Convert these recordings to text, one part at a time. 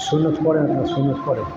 সুন্নত পড়েন না, সুন্নত পড়েন।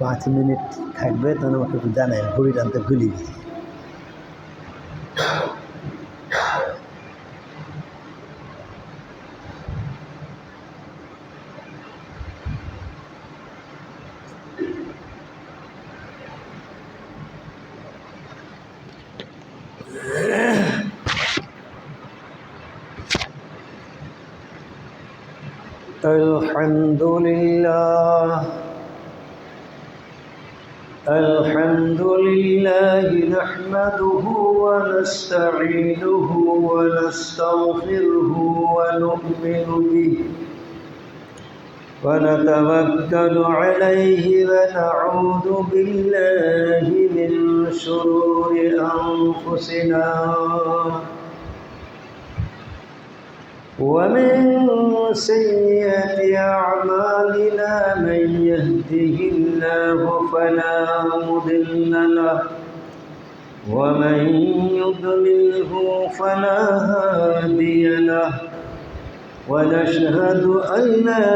पाँच मिनट থাকবে তখন আমাকে একটু জানাই, ঘড়ি টানতে ভুলে গেছি। الحمد لله نحمده ونستعينه ونستغفره ونؤمن به ونتوكل عليه ونعوذ بالله من شرور أنفسنا ومن سيئات أعمالنا من يهده الله فلا مضل له ومن يضلله فلا هادي له ونشهد أن لا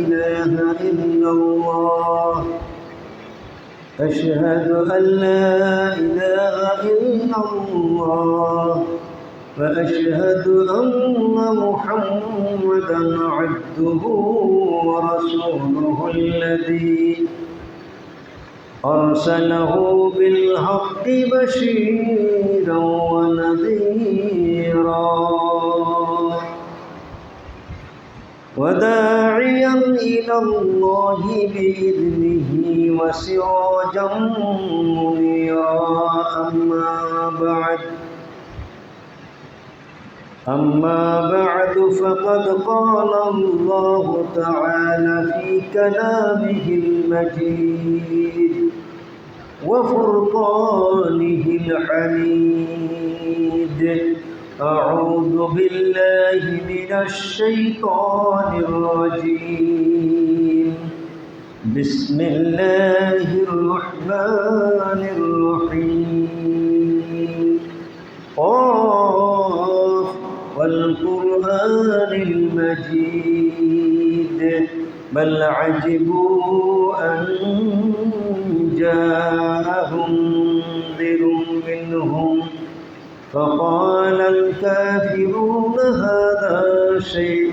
إله إلا الله أشهد أن لا إله إلا الله وأشهد أن محمدا عبده ورسوله الذي أرسله بالحق بشيرا ونذيرا وداعيا إلى الله بإذنه وسراجا منيرا أما بعد فقد قال الله تعالى في كلامه المجيد وفرقانه الحميد أعوذ بالله من الشيطان الرجيم بسم الله الرحمن الرحيم قاف والقرآن المجيد بل عجبوا أن جاءهم منذر منهم فقال الكافرون هذا شيء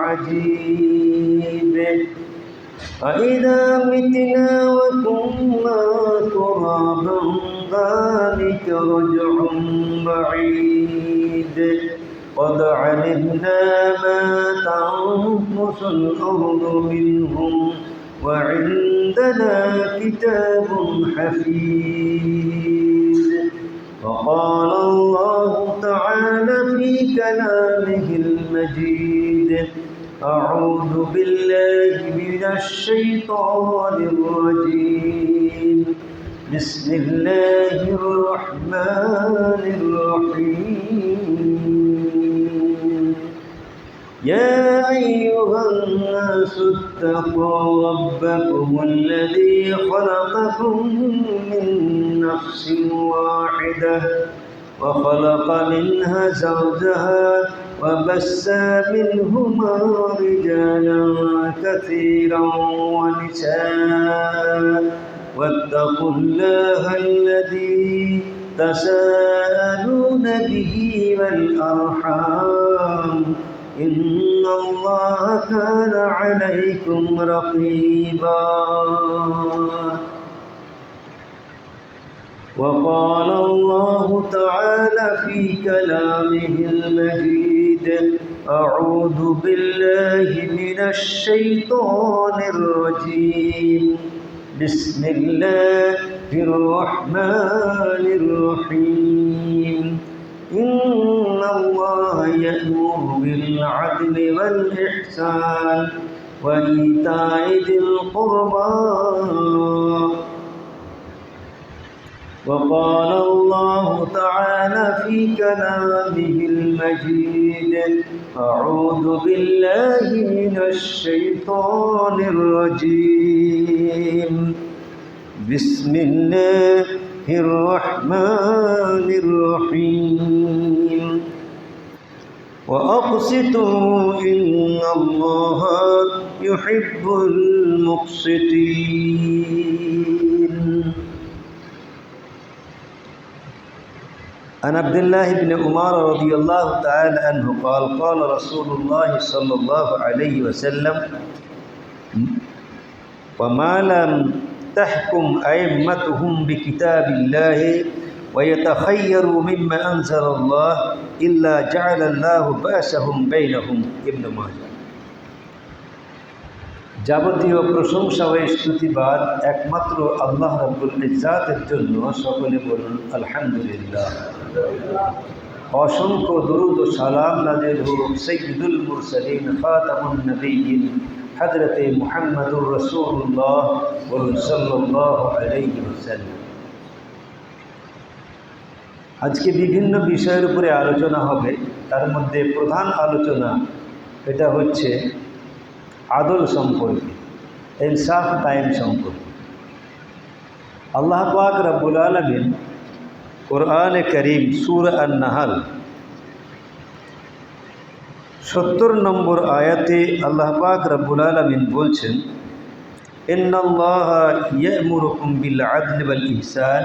عجيب أإذا متنا وكنا ترابا ذلك رجع بعيد قد علمنا ما تنقص الأرض منهم وعندنا كتاب حفيظ وقال الله تعالى في كلامه المجيد أعوذ بالله من الشيطان الرجيم بسم الله الرحمن الرحيم يا أيها الناس اتقوا ربكم الذي خلقكم من نفس واحدة وخلق منها زوجها وبث منهما رجالا كثيرا ونساء واتقوا الله الذي تساءلون به والأرحام إن الله كان عليكم رقيبا وقال الله تعالى في كلامه المجيد أعوذ بالله من الشيطان الرجيم بسم الله الرحمن الرحيم إن الله يأمر بالعدل والإحسان وإيتاء ذي القربى وقال الله تعالى في كلامه المجيد أعوذ بالله من الشيطان الرجيم بسم الله الرحمن الرحيم وأقسطوا إن الله يحب المقسطين عن عبد الله بن عمر رضي الله تعالى عنه قال رسول الله صلى الله عليه وسلم وما لم تحكم أئمتهم بكتاب الله ويتخيروا مما أنزل الله إلا جعل الله بأسهم بينهم ابن ماجه যাবতীয় প্রশংসা ও স্তুতিবাদ একমাত্র আল্লাহ রাব্বুল ইজ্জাতের জন্য, সকলে বলুন আলহামদুলিল্লাহ। অসংখ্য দরুদ ও সালাম নাযিল হোক সাইয়্যিদুল মুরসালিন খাতামুন নবিয়্যিন হযরতে মুহাম্মদুর রাসূলুল্লাহ সাল্লাল্লাহু আলাইহি ওয়াসাল্লাম। আজকে বিভিন্ন বিষয়ের উপরে আলোচনা হবে। তার মধ্যে প্রধান আলোচনা এটা হচ্ছে আদল সম্পর্কে, ইনসাফ কায়েম সম্পর্কে। আল্লাহ পাক রব্বুল আলামিন কোরআনে করিম সূরা আন-নাহল 70 নম্বর আয়াতে আল্লাহ পাক রব্বুল আলামিন বলছেন, ইন্নাল্লাহা ইয়া'মুরুকুম বিল আদলি ওয়াল ইহসান,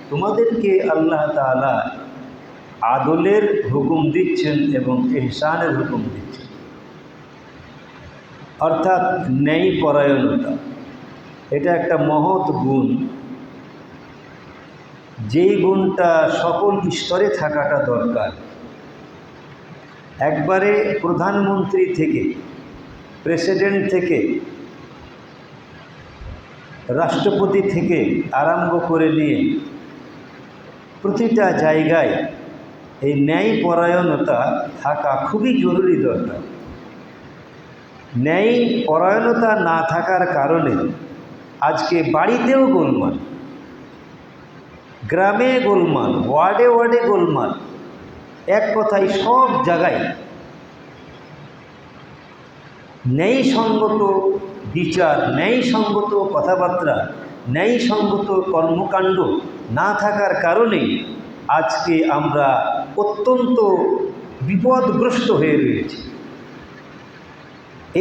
তোমাদেরকে আল্লাহ তাআলা আদলের হুকুম দিচ্ছেন এবং ইহসানের হুকুম দিচ্ছেন, অর্থাৎ ন্যায় পরায়ণতা। এটা একটা মহৎ গুণ, যেই গুণটা সকল স্তরে থাকাটা দরকার। একবারে প্রধানমন্ত্রী থেকে, প্রেসিডেন্ট থেকে, রাষ্ট্রপতি থেকে আরম্ভ করে নিয়ে প্রতিটা জায়গায় এই ন্যায় পরায়ণতা থাকা খুবই জরুরি দরকার। ন্যায় পরায়ণতা না থাকার কারণে আজকে বাড়িতেও গোলমাল, গ্রামে গোলমাল, ওয়ার্ডে ওয়ার্ডে গোলমাল, এক কথায় সব জায়গায় ন্যায়সঙ্গত বিচার, ন্যায়সঙ্গত কথাবার্তা, ন্যায়সঙ্গত কর্মকাণ্ড না থাকার কারণে আজকে আমরা অত্যন্ত বিপদগ্রস্ত হয়ে রয়েছি।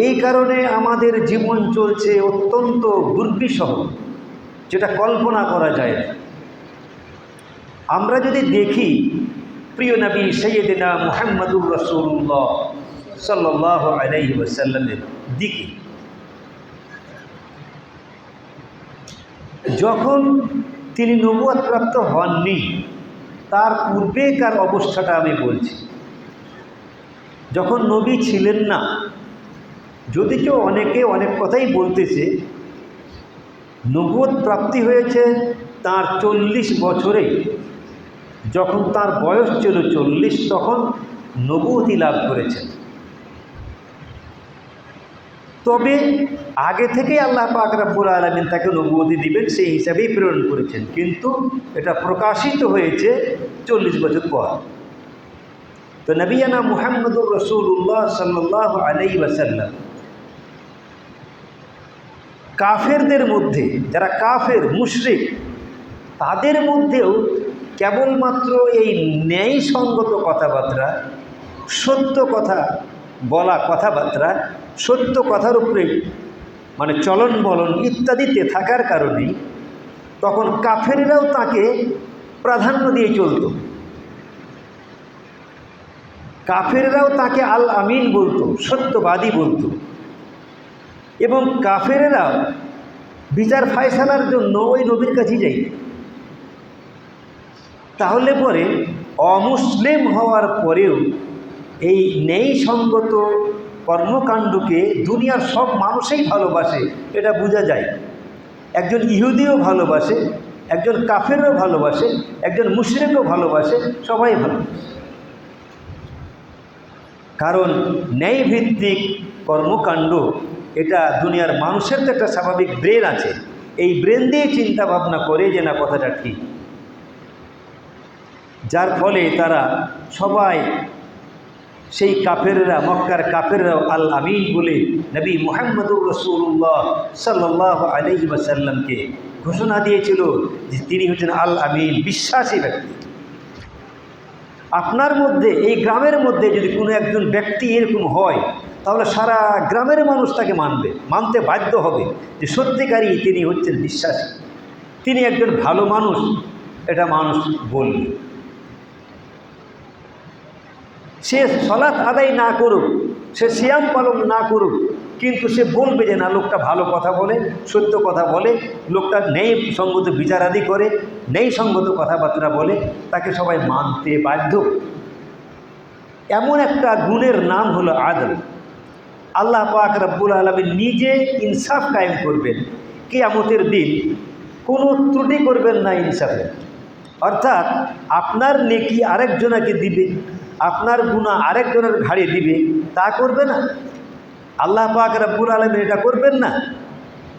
এই কারণে আমাদের জীবন চলছে অত্যন্ত দুর্বিষহ, যেটা কল্পনা করা যায় না। আমরা যদি দেখি প্রিয় নবী সৈয়দনা মুহাম্মদুর রাসূলুল্লাহ সাল্লাল্লাহু আলাইহি ওয়াসাল্লামের দিকে, যখন তিনি নবুয়ত প্রাপ্ত হননি তার পূর্বেকার অবস্থাটা আমি বলছি। যখন নবী ছিলেন না, যদিও অনেকে অনেক কথাই বলতেছে, নবুয়ত প্রাপ্তি হয়েছে তার 40 বছরে, যখন তার বয়স ছিল 40 তখন নবুয়তি লাভ করেছেন। তবে আগে থেকেই আল্লাহ পাক রব্বুল আলামিন তাকে নবুয়তি দিবেন সেই হিসাবেই প্রেরণ করেছেন, কিন্তু এটা প্রকাশিত হয়েছে 40 বছর পর। তো নবিয়ানা মুহাম্মদুর রাসূলুল্লাহ সাল্লাল্লাহু আলাইহি ওয়াসাল্লাম কাফেরদের মধ্যে, যারা কাফের মুশরিক, তাদের মধ্যেও কেবলমাত্র এই ন্যায়সঙ্গত কথাবার্তা, সত্য কথা বলা, কথাবার্তা সত্য কথার উপরে মানে চলন বলন ইত্যাদিতে থাকার কারণে তখন কাফেররাও তাকে প্রাধান্য দিয়ে চলত। কাফেররাও তাকে আল আমিন বলতো, সত্যবাদী বলতো, এবং কাফেরেরা বিচার ফায়সালার জন্য ওই নবীর কাছে যাই। তাহলে পরে অমুসলিম হওয়ার পরেও এই ন্যায়সঙ্গত কর্মকাণ্ডকে দুনিয়ার সব মানুষই ভালোবাসে, এটা বোঝা যায়। একজন ইহুদিও ভালোবাসে, একজন কাফেরও ভালোবাসে, একজন মুশরিকও ভালোবাসে, সবাই ভালোবাসে। কারণ ন্যায়ভিত্তিক কর্মকাণ্ড এটা দুনিয়ার মানুষের তো একটা স্বাভাবিক ব্রেন আছে, এই ব্রেন দিয়ে চিন্তা ভাবনা করে যে না কথাটা ঠিক, যার ফলে তারা সবাই সেই কাফেররা, মক্কার কাফেররাও আল আমিন বলে নবী মুহাম্মদুর রাসূলুল্লাহ সাল্লাল্লাহু আলাইহি ওয়াসাল্লামকে ঘোষণা দিয়েছিল যে তিনি হচ্ছেন আল আমিন, বিশ্বাসী ব্যক্তি। আপনার মধ্যে, এই গ্রামের মধ্যে যদি কোনো একজন ব্যক্তি এরকম হয়, তাহলে সারা গ্রামের মানুষ তাকে মানবে, মানতে বাধ্য হবে যে সত্যিকারই তিনি হচ্ছেন বিশ্বাসী, তিনি একজন ভালো মানুষ, এটা মানুষ বলবে। সে সালাত আদায় না করুক, সে সিয়াম পালন না করুক, কিন্তু সে বলবে যে না লোকটা ভালো কথা বলে, সত্য কথা বলে, লোকটা ন্যায়সঙ্গত বিচারাদি করে, ন্যায়সঙ্গত কথাবার্তা বলে, তাকে সবাই মানতে বাধ্য। এমন একটা গুণের নাম হলো আদল। আল্লাহ পাক রব্বুল আলামিন নিজে ইনসাফ কায়েম করবেন কিয়ামতের দিন, কোনো ত্রুটি করবেন না ইনসাফে। অর্থাৎ আপনার নেকি আরেকজনকে দিবে, আপনার গুনাহ আরেকজনের ঘাড়ে দিবে, তা করবে না। আল্লাহ পাক রব্বুল আলামিন এটা করবেন না,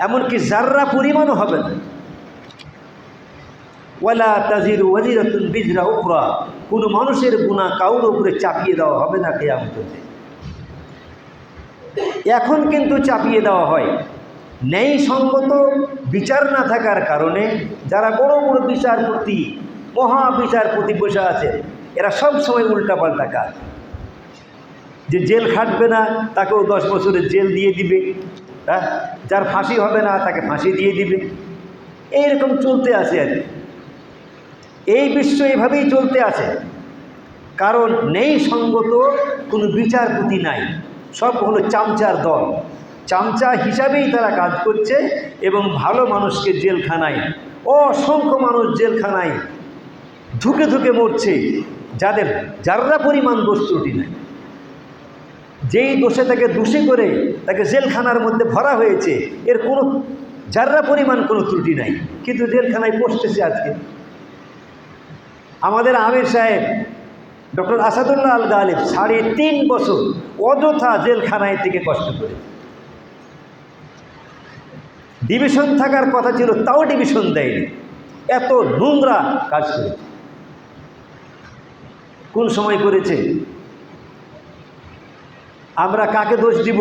এমনকি যাররা পরিমাণও হবে না। ওয়ালা তাজিরু ওয়াজিরাতুন বিজরা উখরা, কোনো মানুষের গুনাহ কাউর উপরে চাপিয়ে দেওয়া হবে না কিয়ামতের দিন। এখন কিন্তু চাপিয়ে দেওয়া হয়, ন্যায়সঙ্গত বিচার না থাকার কারণে যারা বড় বড় বিচারপতি, মহাবিচারপতি বসে আছে, এরা সব সময় উল্টাপাল্টা কাজ, যে জেল খাটবে না তাকেও 10 বছরের জেল দিয়ে দিবে, যার ফাঁসি হবে না তাকে ফাঁসি দিয়ে দিবে। এইরকম চলতে আছে আর কি। এই বিশ্ব এভাবেই চলতে আছে, কারণ নেই সঙ্গত কোনো বিচারপতি নাই, সব হলো চামচার দল। চামচা হিসাবেই তারা কাজ করছে এবং ভালো মানুষকে জেলখানায়, অসংখ্য মানুষ জেলখানায় ধুকে ধুকে মরছে, যাদের যাররা পরিমাণ দোষ ত্রুটি নাই। যেই দোষে তাকে দোষী করে তাকে জেলখানার মধ্যে ভরা হয়েছে, এর কোনো যাররা পরিমাণ কোনো ত্রুটি নাই, কিন্তু জেলখানায় পৌঁছতেছে আজকে। আমাদের আমির সাহেব ডক্টর আসাদুল্লাহ আল গালিব 3.5 বছর অযথা জেলখানায় থেকে কষ্ট করে, ডিভিশন থাকার কথা ছিল তাও ডিভিশন দেয়নি, এত নোংরা কাজ করেছে। কোন সময় করেছে? আমরা কাকে দোষ দিব?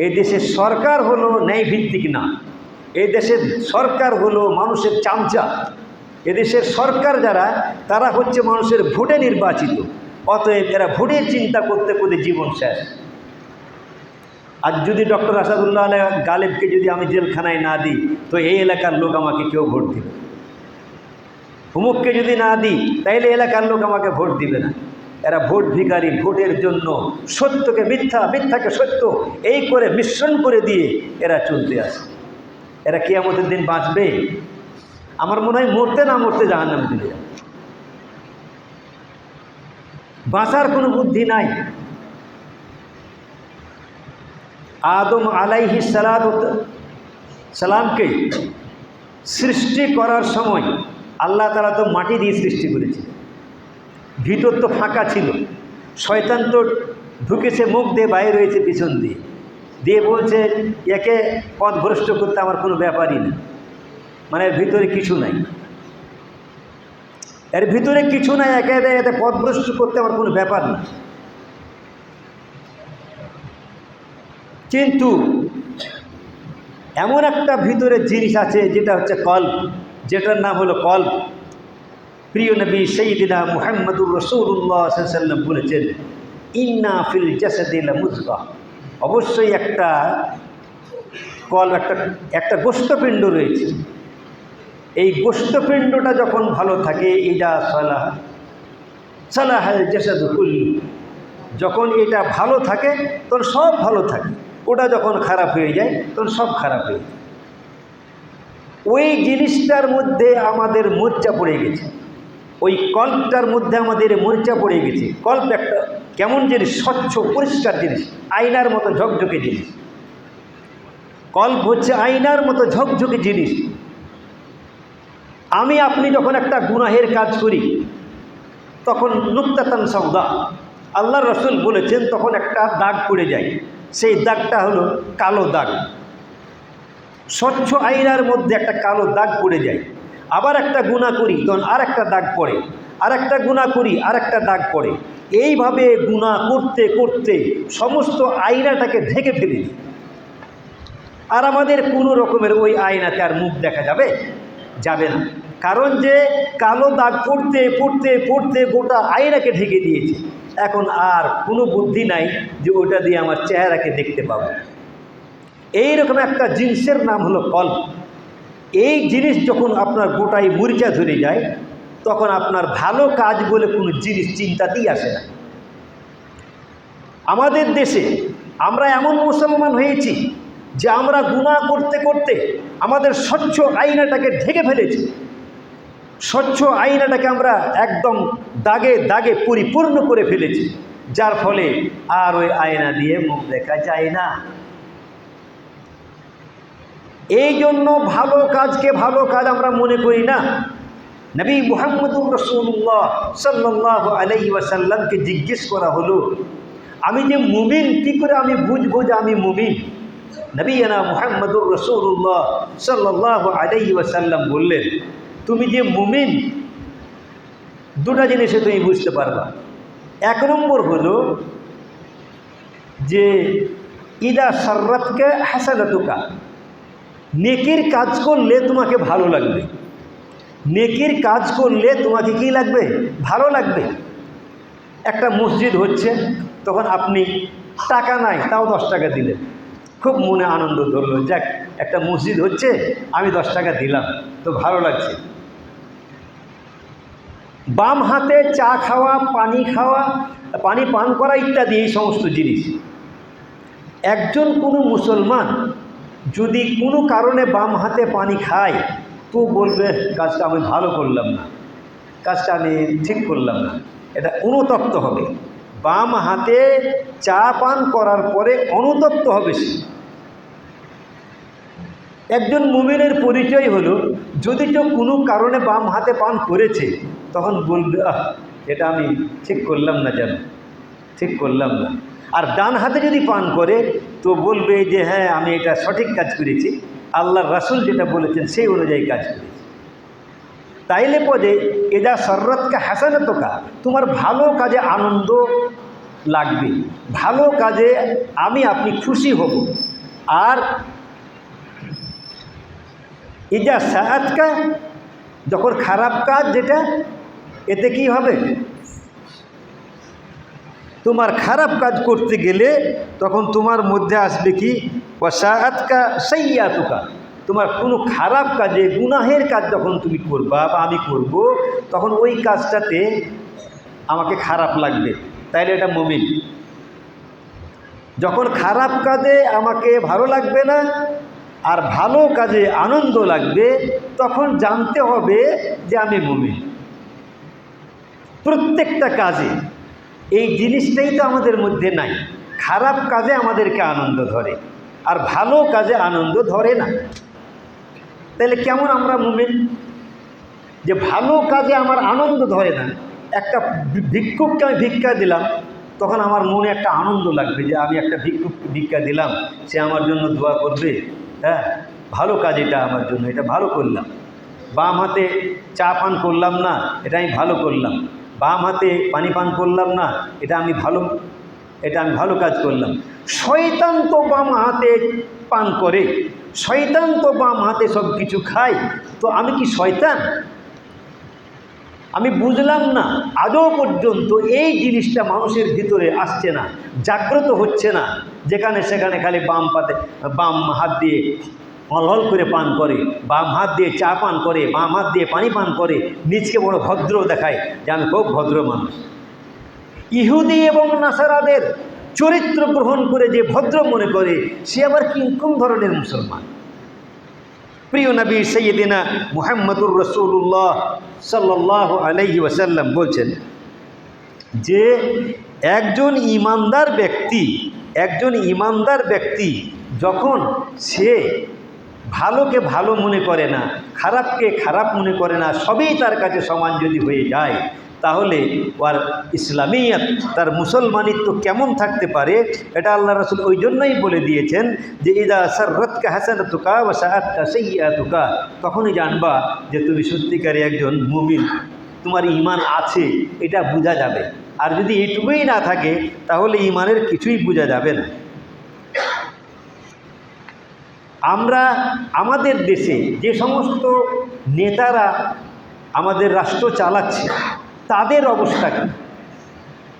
এই দেশের সরকার হলো ন্যায়ভিত্তিক না, এই দেশের সরকার হলো মানুষের চামচা। এদেশের সরকার যারা, তারা হচ্ছে মানুষের ভোটে নির্বাচিত, অতএব এরা ভোটের চিন্তা করতে করতে জীবন শেষ। আর যদি ডক্টর আসাদুল্লাহ আল গালেবকে যদি আমি জেলখানায় না দিই, তো এই এলাকার লোক আমাকে কেউ ভোট দিবে। হুমুককে যদি না দিই, তাইলে এলাকার লোক আমাকে ভোট দিবে না। এরা ভোট ভিখারি, ভোটের জন্য সত্যকে মিথ্যা, মিথ্যাকে সত্য, এই করে মিশ্রণ করে দিয়ে এরা চলতে আসে। এরা কিয়ামতের দিন বাঁচবে? আমার মনে হয় মরতে না মরতে জাহান্নামে চলে যাবে। বাঁচার কোনো বুদ্ধি নাই। আদম আলাইহিস সালামকে সৃষ্টি করার সময় আল্লাহ তাআলা তো মাটি দিয়ে সৃষ্টি করেছে, ভিতর তো ফাঁকা ছিল। শয়তান তো ঢুকেছে মুখ দিয়ে, বাইরে রয়েছে পিছন দিয়ে, দিয়ে বলছে একে পথভ্রষ্ট করতে আমার কোনো ব্যাপারই না, মানে এর ভিতরে কিছু নাই, এর ভিতরে কিছু নাই, একে এতে পথভ্রষ্ট করতে আমার কোনো ব্যাপার না। কিন্তু এমন একটা ভিতরে জিনিস আছে যেটা হচ্ছে কল্ব, যেটার নাম হলো কল্ব। প্রিয় নবী সাইয়্যিদিনা মুহাম্মদুর রাসূলুল্লাহ সাল্লাল্লাহু আলাইহি ওয়াসাল্লাম বলেছেন, ইন্না ফিল জাসাদি লামুযগা, অবশ্যই একটা কল্ব, একটা গোশতপিণ্ড রয়েছে। এই গোশতপিণ্ডটা যখন ভালো থাকে, ইজা সালাহাল জাসাদু কুল্লু, যখন এটা ভালো থাকে তখন সব ভালো থাকে, ওটা যখন খারাপ হয়ে যায় তখন সব খারাপ হয়ে যায়। ওই জিনিসটার মধ্যে আমাদের মরিচা পড়ে গেছে, ওই কল্পটার মধ্যে আমাদের মরিচা পড়ে গেছে। কল্প একটা কেমন জিনিস? স্বচ্ছ পরিষ্কার জিনিস, আয়নার মতো ঝকঝকে জিনিস। কল্প হচ্ছে আয়নার মতো ঝকঝকে জিনিস। আমি আপনি যখন একটা গুনাহের কাজ করি, তখন নুক্তাতান সাউদা, আল্লাহর রাসূল বলেছেন, তখন একটা দাগ পড়ে যায়। সেই দাগটা হলো কালো দাগ। স্বচ্ছ আয়নার মধ্যে একটা কালো দাগ পড়ে যায়। আবার একটা গুনাহ করি, তখন আর একটা দাগ পড়ে, আর একটা গুনাহ করি, আর একটা দাগ পড়ে। এইভাবে গুনাহ করতে করতে সমস্ত আয়নাটাকে ঢেকে ফেলি। আর আমাদের কোনো রকমের ওই আয়নাতে আর মুখ দেখা যাবে? যাবে না। কারণ যে কালো দাগ পড়তে পড়তে পড়তে গোটা আয়নাকে ঢেকে দিয়েছে। এখন আর কোনো বুদ্ধি নাই যে ওটা দিয়ে আমার চেহারাকে দেখতে পাবো। এইরকম একটা জিনিসের নাম হলো কল্ব। এই জিনিস যখন আপনার গোটায় মরিচা ধরে যায়, তখন আপনার ভালো কাজ বলে কোনো জিনিস চিন্তাতেই আসে না। আমাদের দেশে আমরা এমন মুসলমান হয়েছি যে আমরা গুনাহ করতে করতে আমাদের স্বচ্ছ আয়নাটাকে ঢেকে ফেলেছি। স্বচ্ছ আয়নাটাকে আমরা একদম দাগে দাগে পরিপূর্ণ করে ফেলেছি, যার ফলে আর ওই আয়না দিয়ে মুখ দেখা যায় না। এই জন্য ভালো কাজকে ভালো কাজ আমরা মনে করি না। নবী মুহাম্মদুর রাসূলুল্লাহ সাল্লাল্লাহু আলাইহি ওয়াসাল্লামকে জিজ্ঞেস করা হলো, আমি যে মুমিন, কী করে আমি বুঝবো যে আমি মুমিন? নবীনা মুহাম্মদুর রাসূলুল্লাহ সাল্লাল্লাহু আলাইহি ওয়াসাল্লাম বললেন, তুমি যে মুমিন, দুটা জিনিসে তুমি বুঝতে পারবা। এক নম্বর হলো যে ইদা সাররাতকা হাসানাতুকা, নেকির কাজ করলে তোমাকে ভালো লাগবে। নেকির কাজ করলে তোমাকে কি লাগবে? ভালো লাগবে। একটা মসজিদ হচ্ছে, তখন আপনি টাকা নাই, তাও 10 টাকা দিলেন, খুব মনে আনন্দ ধরলো, যাক একটা মসজিদ হচ্ছে, আমি 10 টাকা দিলাম, তো ভালো লাগছে। বাম হাতে চা খাওয়া, পানি পান করা ইত্যাদি এই সমস্ত জিনিস, একজন কোনো মুসলমান যদি কোনো কারণে বাম হাতে পানি খায় তো বলবে কাজটা আমি ভালো করলাম না, কাজটা আমি ঠিক করলাম না, এটা অনুতপ্ত হবে। বাম হাতে চা পান করার পরে অনুতপ্ত হবে সে। একজন মুমিনের পরিচয় হলো, যদি কেউ কোনো কারণে বাম হাতে পান করেছে তখন বলবে এটা আমি ঠিক করলাম না, যেন ঠিক করলাম না। আর ডান হাতে যদি পান করে তো বলবে যে হ্যাঁ আমি এটা সঠিক কাজ করেছি, আল্লাহর রাসূল যেটা বলেছেন সেই অনুযায়ী কাজ করেছি। তাইলে পদে এদা সররতকা হাসানাতকা, তোমার ভালো কাজে আনন্দ লাগবে, ভালো কাজে আপনি খুশি হব। আর ইজা সাআতকা, যখন খারাপ কাজ যেটা, এতে কি হবে, তোমার খারাপ কাজ করতে গেলে তখন তোমার মধ্যে আসবে কি ওয়াসাআতকা সাইয়্যাতুকা, তোমার কোনো খারাপ কাজে গুনাহের কাজ যখন তুমি করবা বা আমি করব, তখন ওই কাজটাতে আমাকে খারাপ লাগবে, তাইলে এটা মুমিন। যখন খারাপ কাজে আমাকে ভালো লাগবে না আর ভালো কাজে আনন্দ লাগবে, তখন জানতে হবে যে আমি মুমিন। প্রত্যেকটা কাজে এই জিনিসটাই তো আমাদের মধ্যে নাই, খারাপ কাজে আমাদেরকে আনন্দ ধরে আর ভালো কাজে আনন্দ ধরে না। তাহলে কেমন আমরা মুমিন যে ভালো কাজে আমার আনন্দ ধরে না? একটা ভিক্ষুককে আমি ভিক্ষা দিলাম, তখন আমার মনে একটা আনন্দ লাগবে যে আমি একটা ভিক্ষা দিলাম, সে আমার জন্য দোয়া করবে, হ্যাঁ ভালো কাজ এটা আমার জন্য, এটা ভালো করলাম। বাম হাতে চা পান করলাম না, এটা আমি ভালো করলাম। বাম হাতে পানি পান করলাম না, এটা আমি ভালো কাজ করলাম। শয়তান তো বাম হাতে পান করে, শয়তান তো বাম হাতে সব কিছু খায়, তো আমি কি শয়তান? আমি বুঝলাম না, আজও পর্যন্ত এই জিনিসটা মানুষের ভিতরে আসছে না, জাগ্রত হচ্ছে না। যেখানে সেখানে খালি বাম হাত দিয়ে হল করে পান করে, বাম হাত দিয়ে চা পান করে, বাম হাত দিয়ে পানি পান করে, নিজকে বড় ভদ্র দেখায় যে আমি খুব ভদ্র মানুষ। ইহুদি এবং নাসারাদের চরিত্র গ্রহণ করে যে ভদ্র মনে করে, সে আবার কোন ধরনের মুসলমান? প্রিয় নবী সাইয়্যিদিনা মুহাম্মদুর রাসূলুল্লাহ সাল্লাল্লাহু আলাইহি ওয়াসাল্লাম বলছেন যে একজন ইমানদার ব্যক্তি যখন সে ভালোকে ভালো মনে করে না, খারাপকে খারাপ মনে করে না, সবই তার কাছে সমান যদি হয়ে যায়, তাহলে ওর ইসলামিয়ত, তার মুসলমানিত্ব কেমন থাকতে পারে, এটা আল্লাহ রাসূল ওই জন্যই বলে দিয়েছেন যে ইদা সাররাতকা হাসানাতুকা ওয়া সাআতকা সাইয়্যাতুকা, তখনই জানবা যে তুমি সত্যিকারে একজন মুমিন, তোমার ঈমান আছে, এটা বোঝা যাবে। আর যদি এইটুকুই না থাকে তাহলে ঈমানের কিছুই বোঝা যাবে না। আমরা আমাদের দেশে যে সমস্ত নেতারা আমাদের রাষ্ট্র চালাচ্ছে,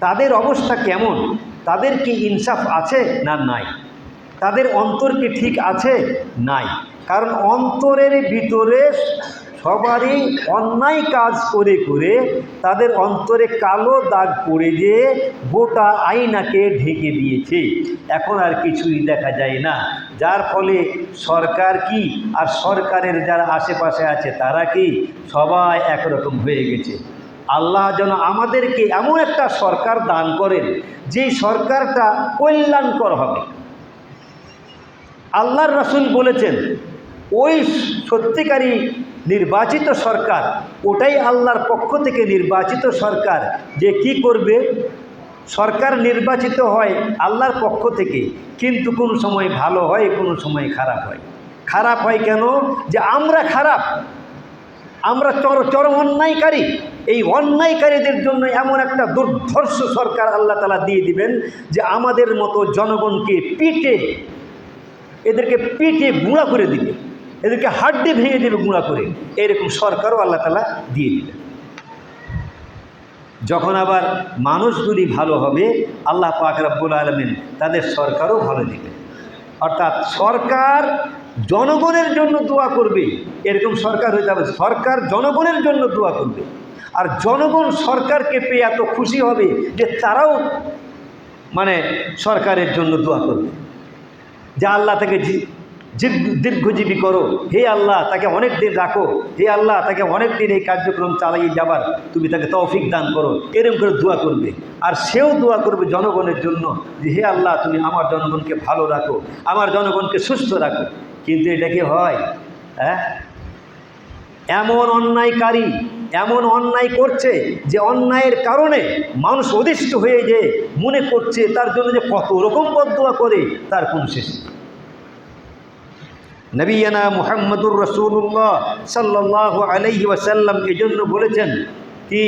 তাদের অবস্থা কেমন? তাদের কি ইনসাফ আছে না নাই? তাদের অন্তর কি ঠিক আছে? নাই। কারণ অন্তরের ভিতরে সবারই অন্যায় কাজ করে করে তাদের অন্তরে কালো দাগ পড়ে যেয়ে গোটা আয়নাকে ঢেকে দিয়েছে। এখন আর কিছুই দেখা যায় না, যার ফলে সরকার কি আর সরকারের যারা আশেপাশে আছে তারা কি, সবাই একরকম হয়ে গেছে। আল্লাহ যেন আমাদেরকে এমন একটা সরকার দান করেন যেই সরকারটা কল্যাণকর হবে। আল্লাহর রাসূল বলেছেন ওই সত্যিকারী নির্বাচিত সরকার, ওটাই আল্লাহর পক্ষ থেকে নির্বাচিত সরকার, যে কি করবে, সরকার নির্বাচিত হয় আল্লাহর পক্ষ থেকে, কিন্তু কোনো সময় ভালো হয়, কোনো সময় খারাপ হয়। খারাপ হয় কেন? যে আমরা খারাপ, আমরা চরম অন্যায়কারী। এই অন্যায়কারীদের জন্য এমন একটা দুর্ধর্ষ সরকার আল্লাহ তাআলা দিয়ে দিবেন যে আমাদের মতো জনগণকে এদেরকে পিটে গুঁড়া করে দিবে, এদেরকে হাড্ডি ভেঙে দেবে গুঁড়া করে, এরকম সরকারও আল্লাহ তাআলা দিয়ে দিবেন। যখন আবার মানুষগুলি ভালো হবে, আল্লাহ পাক রব্বুল আলামিন তাদের সরকারও ভালো দিবে। অর্থাৎ সরকার জনগণের জন্য দোয়া করবে, এরকম সরকার হয়ে যাবে। সরকার জনগণের জন্য দোয়া করবে, আর জনগণ সরকারকে পেয়ে এত খুশি হবে যে তারাও মানে সরকারের জন্য দোয়া করবে, যে আল্লাহ তাকে দীর্ঘজীবী করো, হে আল্লাহ তাকে অনেক দিন রাখো, হে আল্লাহ তাকে অনেক দিন এই কার্যক্রম চালিয়ে যাবার তুমি তাকে তৌফিক দান করো, এরকম করে দোয়া করবে। আর সেও দোয়া করবে জনগণের জন্য যে হে আল্লাহ তুমি আমার জনগণকে ভালো রাখো, আমার জনগণকে সুস্থ রাখো। কিন্তু এটা কি হয়? হ্যাঁ, এমন অন্যায়কারী এমন অন্যায় করছে যে অন্যায়ের কারণে মানুষ অধিষ্ঠ হয়ে যে মনে করছে তার জন্য যে কত রকম বদদোয়া করে তার কোন শেষ নেই। নবিয়ানা মুহাম্মদুর রাসূলুল্লাহ সাল্লাল্লাহু আলাইহি ওয়াসাল্লাম এজন্য বলেছেন কি,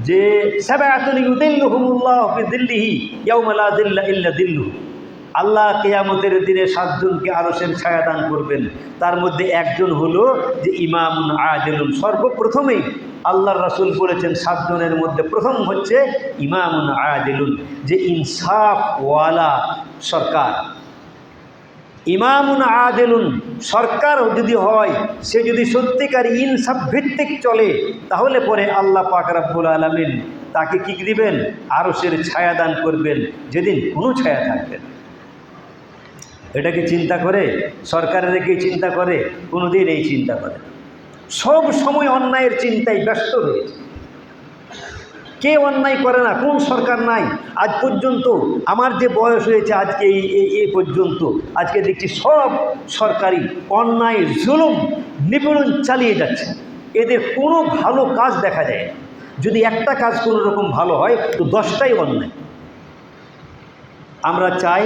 যে সাবআতুন ইউদিল্লুহুমুল্লাহু ফি যিল্লিহি ইয়াওমা লা যিল্লা ইল্লা যিল্লুহু। আল্লাহ কিয়ামতের দিনে 7 জনকে আরশের ছায়া দান করবেন, তার মধ্যে একজন হলো যে ইমামুন আদিলুন। সর্বপ্রথমেই আল্লাহর রাসূল বলেছেন 7 জনের মধ্যে প্রথম হচ্ছে ইমামুন আদিলুন, যে ইনসাফওয়ালা সরকার। ইমামুন আদিলুন, সরকার যদি হয় সে যদি সত্যিকার ইনসাফ ভিত্তিক চলে, তাহলে পরে আল্লাহ পাক রব্বুল আলামিন তাকে কি দিবেন? আরশের ছায়া দান করবেন, যেদিন কোনো ছায়া থাকবে না। এটাকে চিন্তা করে সরকারের কি চিন্তা করে? কোনোদিন এই চিন্তা করে, সব সময় অন্যায়ের চিন্তায় ব্যস্ত রয়েছে। কে অন্যায় করে না? কোন সরকার নাই আজ পর্যন্ত? আমার যে বয়স হয়েছে আজকে এই পর্যন্ত, আজকে দেখছি সব সরকারি অন্যায় জুলুম নিপীড়ন চালিয়ে যাচ্ছে, এদের কোনো ভালো কাজ দেখা যায় না। যদি একটা কাজ কোনো রকম ভালো হয় তো 10টাই অন্যায়। আমরা চাই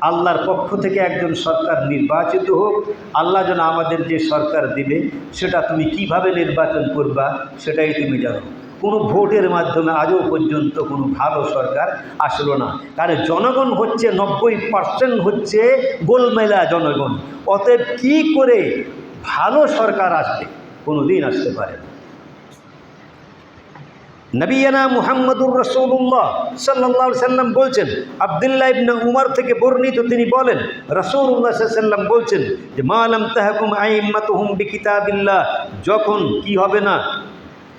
আল্লাহর পক্ষ থেকে একজন সরকার নির্বাচিত হোক। আল্লাহ যেন আমাদের যে সরকার দিবে সেটা তুমি কিভাবে নির্বাচন করবা সেটাই তুমি জানো। কোনো ভোটের মাধ্যমে আজও পর্যন্ত কোনো ভালো সরকার আসলো না, কারণ জনগণ হচ্ছে 90% হচ্ছে গোলমেলা জনগণ। অতএব কী করে ভালো সরকার আসবে? কোনো দিন আসতে পারে না। নবিয়ানা মুহাম্মদুর রাসূলুল্লাহ সাল্লাল্লাহু আলাইহি সাল্লাম বলছেন, আব্দুল্লাহ ইবনে উমর থেকে বর্ণিত, তিনি বলেন রাসূলুল্লাহ সাল্লাল্লাহু আলাইহি সাল্লাম বলছেন যে মা লাম তাহকুম আইম্মাতুহুম বিকিতাবিল্লাহ, যখন কি হবে না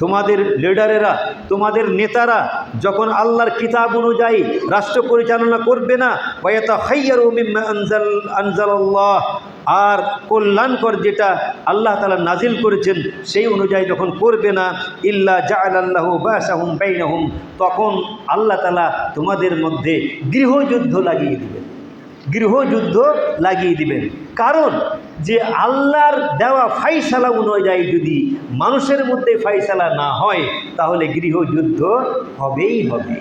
তোমাদের লিডারেরা, তোমাদের নেতারা যখন আল্লাহর কিতাব অনুযায়ী রাষ্ট্র পরিচালনা করবে না, ওয়ায়াতাখায়্যারু মিম্মা আনজালাল্লাহ, আর কল্যাণকর যেটা আল্লাহ তাআলা নাজিল করেছেন সেই অনুযায়ী যখন করবে না, ইল্লা জাআলাল্লাহু বাসাহুম বাইনাহুম, তখন আল্লাহ তাআলা তোমাদের মধ্যে গৃহযুদ্ধ লাগিয়ে দিবেন, গৃহযুদ্ধ লাগিয়ে দিবেন। কারণ যে আল্লাহর দেওয়া ফাইসালা অনুযায়ী যদি মানুষের মধ্যে ফাইসালা না হয় তাহলে গৃহযুদ্ধ হবেই হবে।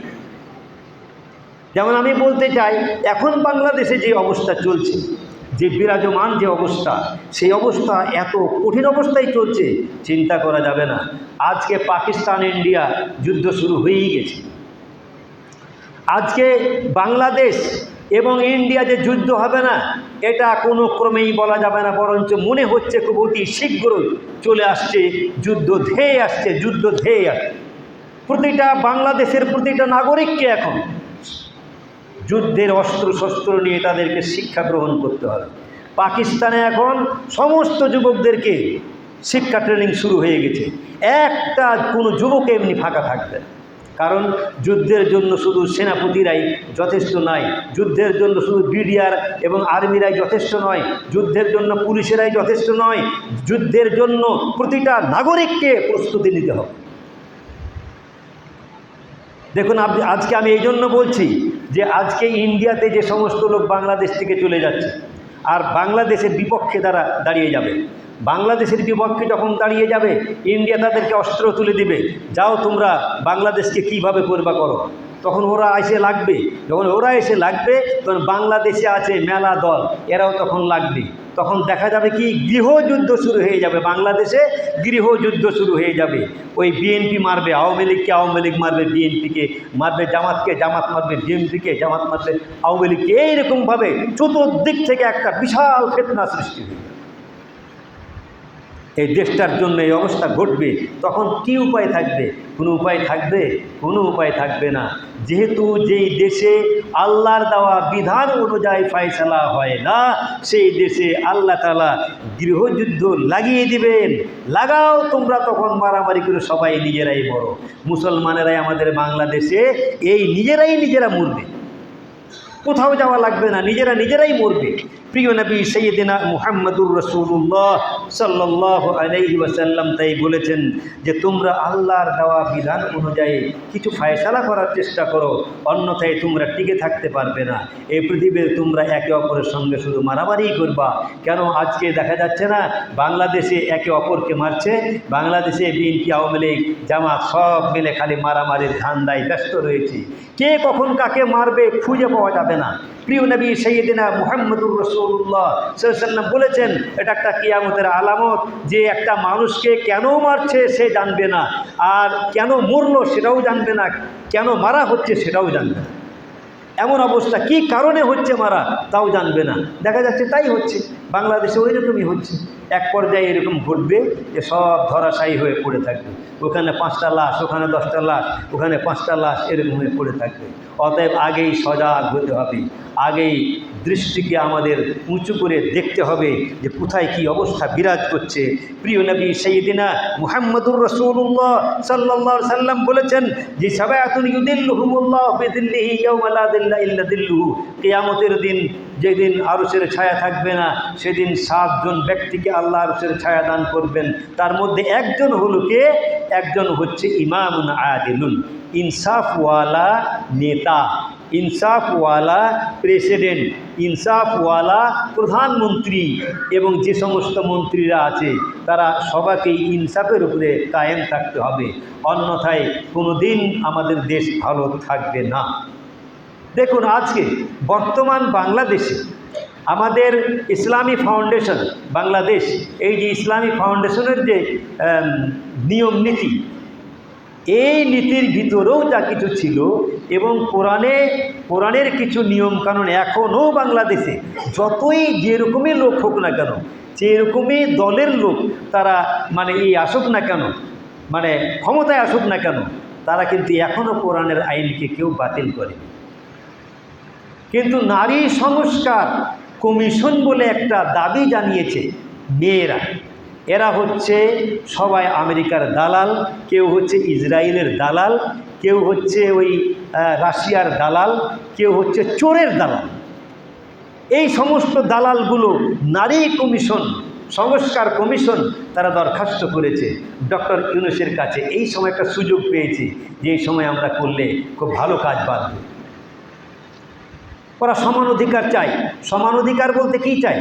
যেমন আমি বলতে চাই, এখন বাংলাদেশে যে অবস্থা চলছে, যে বিরাজমান যে অবস্থা, সেই অবস্থা এত কঠিন অবস্থায় চলছে, চিন্তা করা যাবে না। আজকে পাকিস্তান ইন্ডিয়া যুদ্ধ শুরু হয়েই গেছে। আজকে বাংলাদেশ এবং ইন্ডিয়া যে যুদ্ধ হবে না, এটা কোনো ক্রমেই বলা যাবে না, বরঞ্চ মনে হচ্ছে খুব অতি শীঘ্রই চলে আসছে, যুদ্ধ ধেয়ে আসছে, যুদ্ধ ধেয়ে আসছে। প্রতিটা বাংলাদেশের প্রতিটা নাগরিককে এখন যুদ্ধের অস্ত্র শস্ত্র নিয়ে তাদেরকে শিক্ষা গ্রহণ করতে হবে। পাকিস্তানে এখন সমস্ত যুবকদেরকে শিক্ষা ট্রেনিং শুরু হয়ে গেছে, একটা কোনো যুবক এমনি ফাঁকা থাকবে না। কারণ যুদ্ধের জন্য শুধু সেনাপতিরাই যথেষ্ট নয়, যুদ্ধের জন্য শুধু বিডিআর এবং আর্মিরাই যথেষ্ট নয়, যুদ্ধের জন্য পুলিশেরাই যথেষ্ট নয়, যুদ্ধের জন্য প্রতিটা নাগরিককে প্রস্তুতি নিতে হবে। দেখুন আজকে আমি এই জন্য বলছি যে আজকে ইন্ডিয়াতে যে সমস্ত লোক বাংলাদেশ থেকে চলে যাচ্ছে আর বাংলাদেশের বিপক্ষে দাঁড়িয়ে যাবে, বাংলাদেশের বিপক্ষে যখন দাঁড়িয়ে যাবে ইন্ডিয়া তাদেরকে অস্ত্র তুলে দিবে, যাও তোমরা বাংলাদেশকে কিভাবে করবা করো। তখন ওরা এসে লাগবে, যখন ওরা এসে লাগবে তখন বাংলাদেশে আছে মেলা দল, এরাও তখন লাগবে। তখন দেখা যাবে কি গৃহযুদ্ধ শুরু হয়ে যাবে, বাংলাদেশে গৃহযুদ্ধ শুরু হয়ে যাবে। ওই বিএনপি মারবে আওয়ামী লীগকে, আওয়ামী লীগ মারবে বিএনপিকে, মারবে জামাতকে, জামাত মারবে বিএনপিকে, জামাত মারবে আওয়ামী লীগকে। এইরকমভাবে চতুর্দিক থেকে একটা বিশাল ফিতনা সৃষ্টি হয়ে যাবে। এই দেশটার জন্য এই অবস্থা ঘটবে, তখন কি উপায় থাকবে? কোনো উপায় থাকবে? কোনো উপায় থাকবে না। যেহেতু যেই দেশে আল্লাহর দেওয়া বিধান অনুযায়ী ফয়সালা হয় না, সেই দেশে আল্লাহ তাআলা গৃহযুদ্ধ লাগিয়ে দিবেন। লাগাও তোমরা, তখন মারামারি করে সবাই নিজেরাই মরো। মুসলমানেরাই আমাদের বাংলাদেশে এই নিজেরা মরবে, কোথাও যাওয়া লাগবে না, নিজেরাই মরবে। প্রিয় নবী সাইয়্যিদিনা মুহাম্মদুর রাসূলুল্লাহ সাল্লাল্লাহু আলাইহি ওয়াসাল্লাম তাই বলেছেন যে তোমরা আল্লাহর দেওয়া বিধান অনুযায়ী কিছু ফয়সালা করার চেষ্টা করো, অন্যথায় তোমরা টিকে থাকতে পারবে না। এই পৃথিবীতে তোমরা একে অপরের সঙ্গে শুধু মারামারিই করবা। কেন আজকে দেখা যাচ্ছে না বাংলাদেশে একে অপরকে মারছে? বাংলাদেশে বিএনপি, আওয়ামী লীগ, জামাত সব মিলে খালি মারামারির ধান্দায় ব্যস্ত রয়েছে। কে কখন কাকে মারবে খুঁজে পাওয়া যাবে না। প্রিয় নবী সাইয়্যিদিনা মুহাম্মদুর রাসূলুল্লাহ সাল্লাল্লাহু আলাইহি ওয়াসাল্লাম বলেছেন এটা একটা কিয়ামতের আলামত, যে একটা মানুষকে কেন মারছে সে জানবে না, আর কেন মরলো সেটাও জানবে না, কেন মারা হচ্ছে সেটাও জানবে না। এমন অবস্থা, কি কারণে হচ্ছে মারা তাও জানবে না। দেখা যাচ্ছে তাই হচ্ছে বাংলাদেশে, ওই রকমই হচ্ছে। এক পর্যায়ে এরকম ঘটবে যে সব ধরাশায়ী হয়ে পড়ে থাকবে, ওখানে 5টা লাশ, ওখানে 10টা লাশ, ওখানে 5টা লাশ, এরকম হয়ে পড়ে থাকবে। অতএব আগেই সজাগ হতে হবে, আগেই দৃষ্টিকে আমাদের উঁচু করে দেখতে হবে যে কোথায় কি অবস্থা বিরাজ করছে। প্রিয় নবী সাইয়্যিদিনা মুহাম্মদুর রাসূলুল্লাহ সাল্লাল্লাহু আলাইহি সাল্লাম বলেছেন যে সাবায়াতুন ইউদিল্লুহুমুল্লাহু বিযিল্লিহি ইয়াওমা লা যিল্লা ইল্লা যিল্লুহু, কিয়ামতের দিন যেদিন আরশের ছায়া থাকবে না, সেদিন 7 জন ব্যক্তিকে আল্লাহ আরশের ছায়া দান করবেন। তার মধ্যে একজন হলো কে? একজন হচ্ছে ইমামুন আদিলুন, ইনসাফওয়ালা নেতা, ইনসাফওয়ালা প্রেসিডেন্ট, ইনসাফওয়ালা প্রধানমন্ত্রী, এবং যে সমস্ত মন্ত্রীরা আছে তারা সবাইকেই ইনসাফের উপরে কায়েম থাকতে হবে, অন্যথায় কোনো দিন আমাদের দেশ ভালো থাকবে না। দেখুন আজকে বর্তমান বাংলাদেশে আমাদের ইসলামী ফাউন্ডেশন বাংলাদেশ, এই যে ইসলামী ফাউন্ডেশনের যে নিয়ম নীতি, এই নীতির ভিতরেও যা কিছু ছিল এবং কোরআনের কিছু নিয়মকানুন এখনও বাংলাদেশে যতই যেরকমই লোক হোক না কেন, যেরকমই দলের লোক তারা আসুক না কেন, ক্ষমতায় আসুক না কেন, তারা কিন্তু এখনও কোরআনের আইনকে কেউ বাতিল করে। কিন্তু নারী সংস্কার কমিশন বলে একটা দাবি জানিয়েছে মেয়েরা, এরা হচ্ছে সবাই আমেরিকার দালাল, কেউ হচ্ছে ইসরায়েলের দালাল, কেউ হচ্ছে ওই রাশিয়ার দালাল, কেউ হচ্ছে চোরের দালাল। এই সমস্ত দালালগুলো নারী কমিশন, সংস্কার কমিশন তারা দরখাস্ত করেছে ডক্টর ইউনূসের কাছে। এই সময় একটা সুযোগ পেয়েছি যে এই সময় আমরা করলে খুব ভালো কাজ বাড়বে। ওরা সমান অধিকার চাই। সমান অধিকার বলতে কী চাই?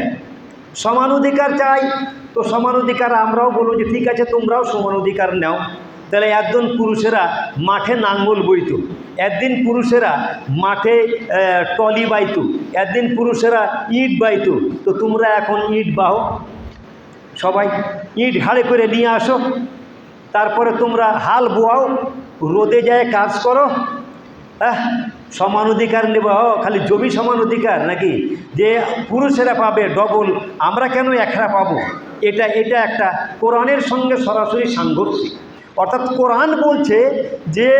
সমান অধিকার চাই, তো সমান অধিকার আমরাও বলবো যে ঠিক আছে তোমরাও সমান অধিকার নাও। তাহলে একজন পুরুষেরা মাঠে নাঙ্গল বইতো, একদিন পুরুষেরা মাঠে টলি বাইতো, একদিন পুরুষেরা ইট বাইতো, তো তোমরা এখন ইট বাহো, সবাই ইট ঘাড়ে করে নিয়ে আসো, তারপরে তোমরা হাল বোয়াও, রোদে যায় কাজ করো। সমান অধিকার নেব, খালি জমি সমান অধিকার নাকি? যে পুরুষেরা পাবে ডবল, আমরা কেন একরা পাবো? এটা একটা কোরআনের সঙ্গে সরাসরি সাংঘর্ষিক। অর্থাৎ কোরআন বলছে যে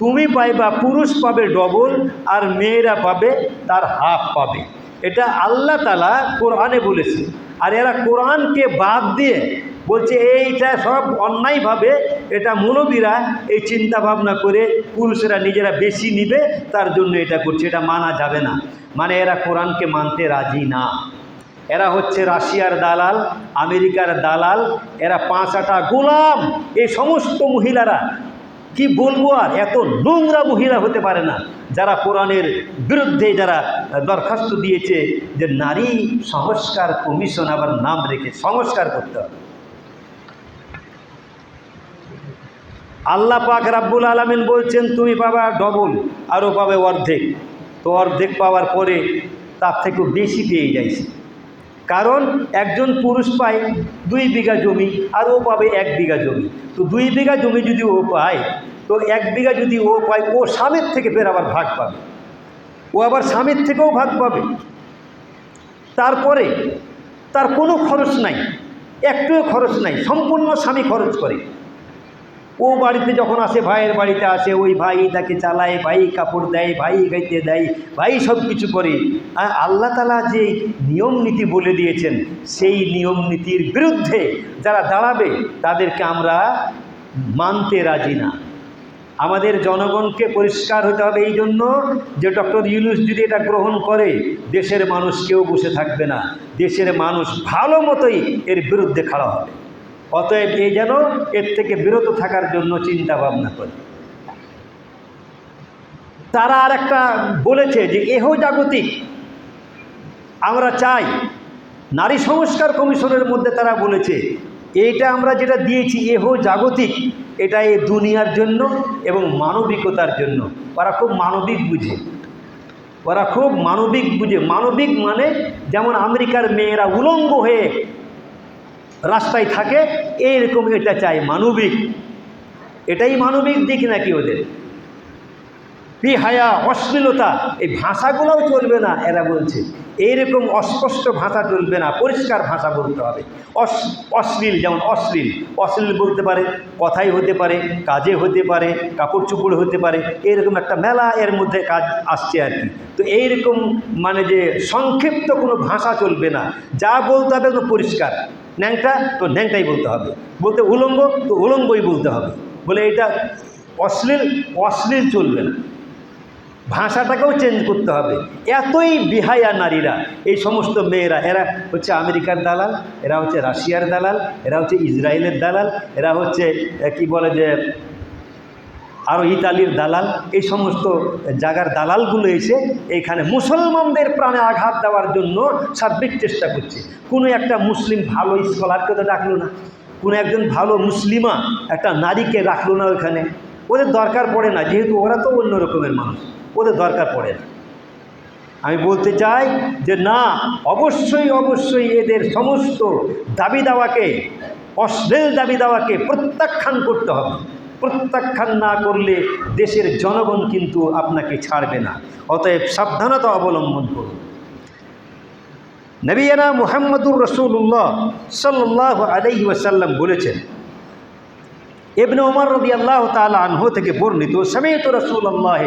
তুমি পাইবা, পুরুষ পাবে ডবল আর মেয়েরা পাবে তার হাফ পাবে। এটা আল্লাহ তাআলা কোরআনে বলেছে। আর এরা কোরআনকে বাদ দিয়ে বলছে এইটা সব অন্যায়ভাবে, এটা মৌলবীরা এই চিন্তা ভাবনা করে পুরুষেরা নিজেরা বেশি নিবে তার জন্য এটা করছে। এটা মানা যাবে না। এরা কোরআনকে মানতে রাজি না। এরা হচ্ছে রাশিয়ার দালাল, আমেরিকার দালাল, এরা 5 গোলাম। এই সমস্ত মহিলারা কি বলবো, আর এত নোংরা মহিলা হতে পারে না যারা কোরআনের বিরুদ্ধে যারা দরখাস্ত দিয়েছে যে নারী সংস্কার কমিশন, আবার নাম রেখে সংস্কার করতে হবে। আল্লাহ পাক রাব্বুল আলামিন বলছেন তুমি পাবা ডবল, আরও পাবে অর্ধেক। তো অর্ধেক পাওয়ার পরে তার থেকেও বেশি পেয়ে যাইছে, কারণ একজন পুরুষ পায় 2 বিঘা জমি আর ও পাবে 1 বিঘা জমি। তো 2 বিঘা জমি যদি ও পায়, তো 1 বিঘা যদি ও পায়, ও স্বামীর থেকে ফের আবার ভাগ পাবে, ও আবার স্বামীর থেকেও ভাগ পাবে। তারপরে তার কোনো খরচ নাই, একটুও খরচ নাই, সম্পূর্ণ স্বামী খরচ করে। ও বাড়িতে যখন আসে, ভাইয়ের বাড়িতে আসে, ওই ভাই তাকে চালায়, ভাই কাপড় দেয়, ভাই খাইতে দেয়, ভাই সব কিছু করে। আর আল্লাহ তাআলা যে নিয়ম নীতি বলে দিয়েছেন, সেই নিয়ম নীতির বিরুদ্ধে যারা দাঁড়াবে তাদেরকে আমরা মানতে রাজি না। আমাদের জনগণকে পরিষ্কার হতে হবে এই জন্য যে ডক্টর ইউনূস যদি এটা গ্রহণ করে, দেশের মানুষ কেউ বসে থাকবে না, দেশের মানুষ ভালো মতোই এর বিরুদ্ধে খাড়া হবে। অতএব এই যেন এর থেকে বিরত থাকার জন্য চিন্তা ভাবনা করে। তারা আর একটা বলেছে যে এহ জাগতিক আমরা চাই। নারী সংস্কার কমিশনের মধ্যে তারা বলেছে এইটা আমরা যেটা দিয়েছি এহ জাগতিক, এটা এই দুনিয়ার জন্য এবং মানবিকতার জন্য। ওরা খুব মানবিক বুঝে, ওরা খুব মানবিক বুঝে। মানবিক মানে যেমন আমেরিকার মেয়েরা উলঙ্গ হয়ে রাস্তায় থাকে, এইরকম এটা চাই মানবিক। এটাই মানবিক দিক নাকি ওদের? বিহায়া, অশ্লীলতা, এই ভাষাগুলোও চলবে না। এরা বলছে এইরকম অস্পষ্ট ভাষা চলবে না, পরিষ্কার ভাষা বলতে হবে। অশ্লীল, যেমন অশ্লীল, অশ্লীল বলতে পারে কথাই হতে পারে, কাজে হতে পারে, কাপড় চোপড় হতে পারে, এরকম একটা মেলা এর মধ্যে কাজ আসছে আর কি। তো এইরকম মানে যে সংক্ষিপ্ত কোনো ভাষা চলবে না, যা বলতে হবে তো পরিষ্কার। ন্যাংটা তো ন্যাংটাই বলতে হবে, বলতে উলঙ্গ তো উলঙ্গই বলতে হবে। বলে এটা অশ্লীল, অশ্লীল চলবে না, ভাষাটাকেও চেঞ্জ করতে হবে। এতই বিহায়া নারীরা, এই সমস্ত মেয়েরা, এরা হচ্ছে আমেরিকার দালাল, এরা হচ্ছে রাশিয়ার দালাল, এরা হচ্ছে ইসরায়েলের দালাল, এরা হচ্ছে কি বলে যে আরও ইতালির দালাল। এই সমস্ত জায়গার দালালগুলো এসে এইখানে মুসলমানদের প্রাণে আঘাত দেওয়ার জন্য সার্বিক চেষ্টা করছে। কোনো একটা মুসলিম ভালো স্কলারকে তো ডাকলো না, কোনো একজন ভালো মুসলিমা একটা নারীকে রাখলো না ওইখানে। ওদের দরকার পড়ে না, যেহেতু ওরা তো অন্য রকমের মানুষ, ওদের দরকার পড়ে না। আমি বলতে চাই যে না, অবশ্যই অবশ্যই এদের সমস্ত দাবি দাওয়াকে, অশ্লীল দাবি দাওয়াকে প্রত্যাখ্যান করতে হবে। প্রত্যাখ্যান না করলে দেশের জনগণ কিন্তু আপনাকে ছাড়বে না। অতএব সাবধানতা অবলম্বন করুন। নবিয়ানা মুহাম্মদুর রাসূলুল্লাহ সাল্লাল্লাহু আলাইহি ওয়াসাল্লাম বলেছেন, ইবনে ওমর রাদিয়াল্লাহু তাআলা আনহু থেকে বর্ণিত, সামি'তু রাসূলুল্লাহ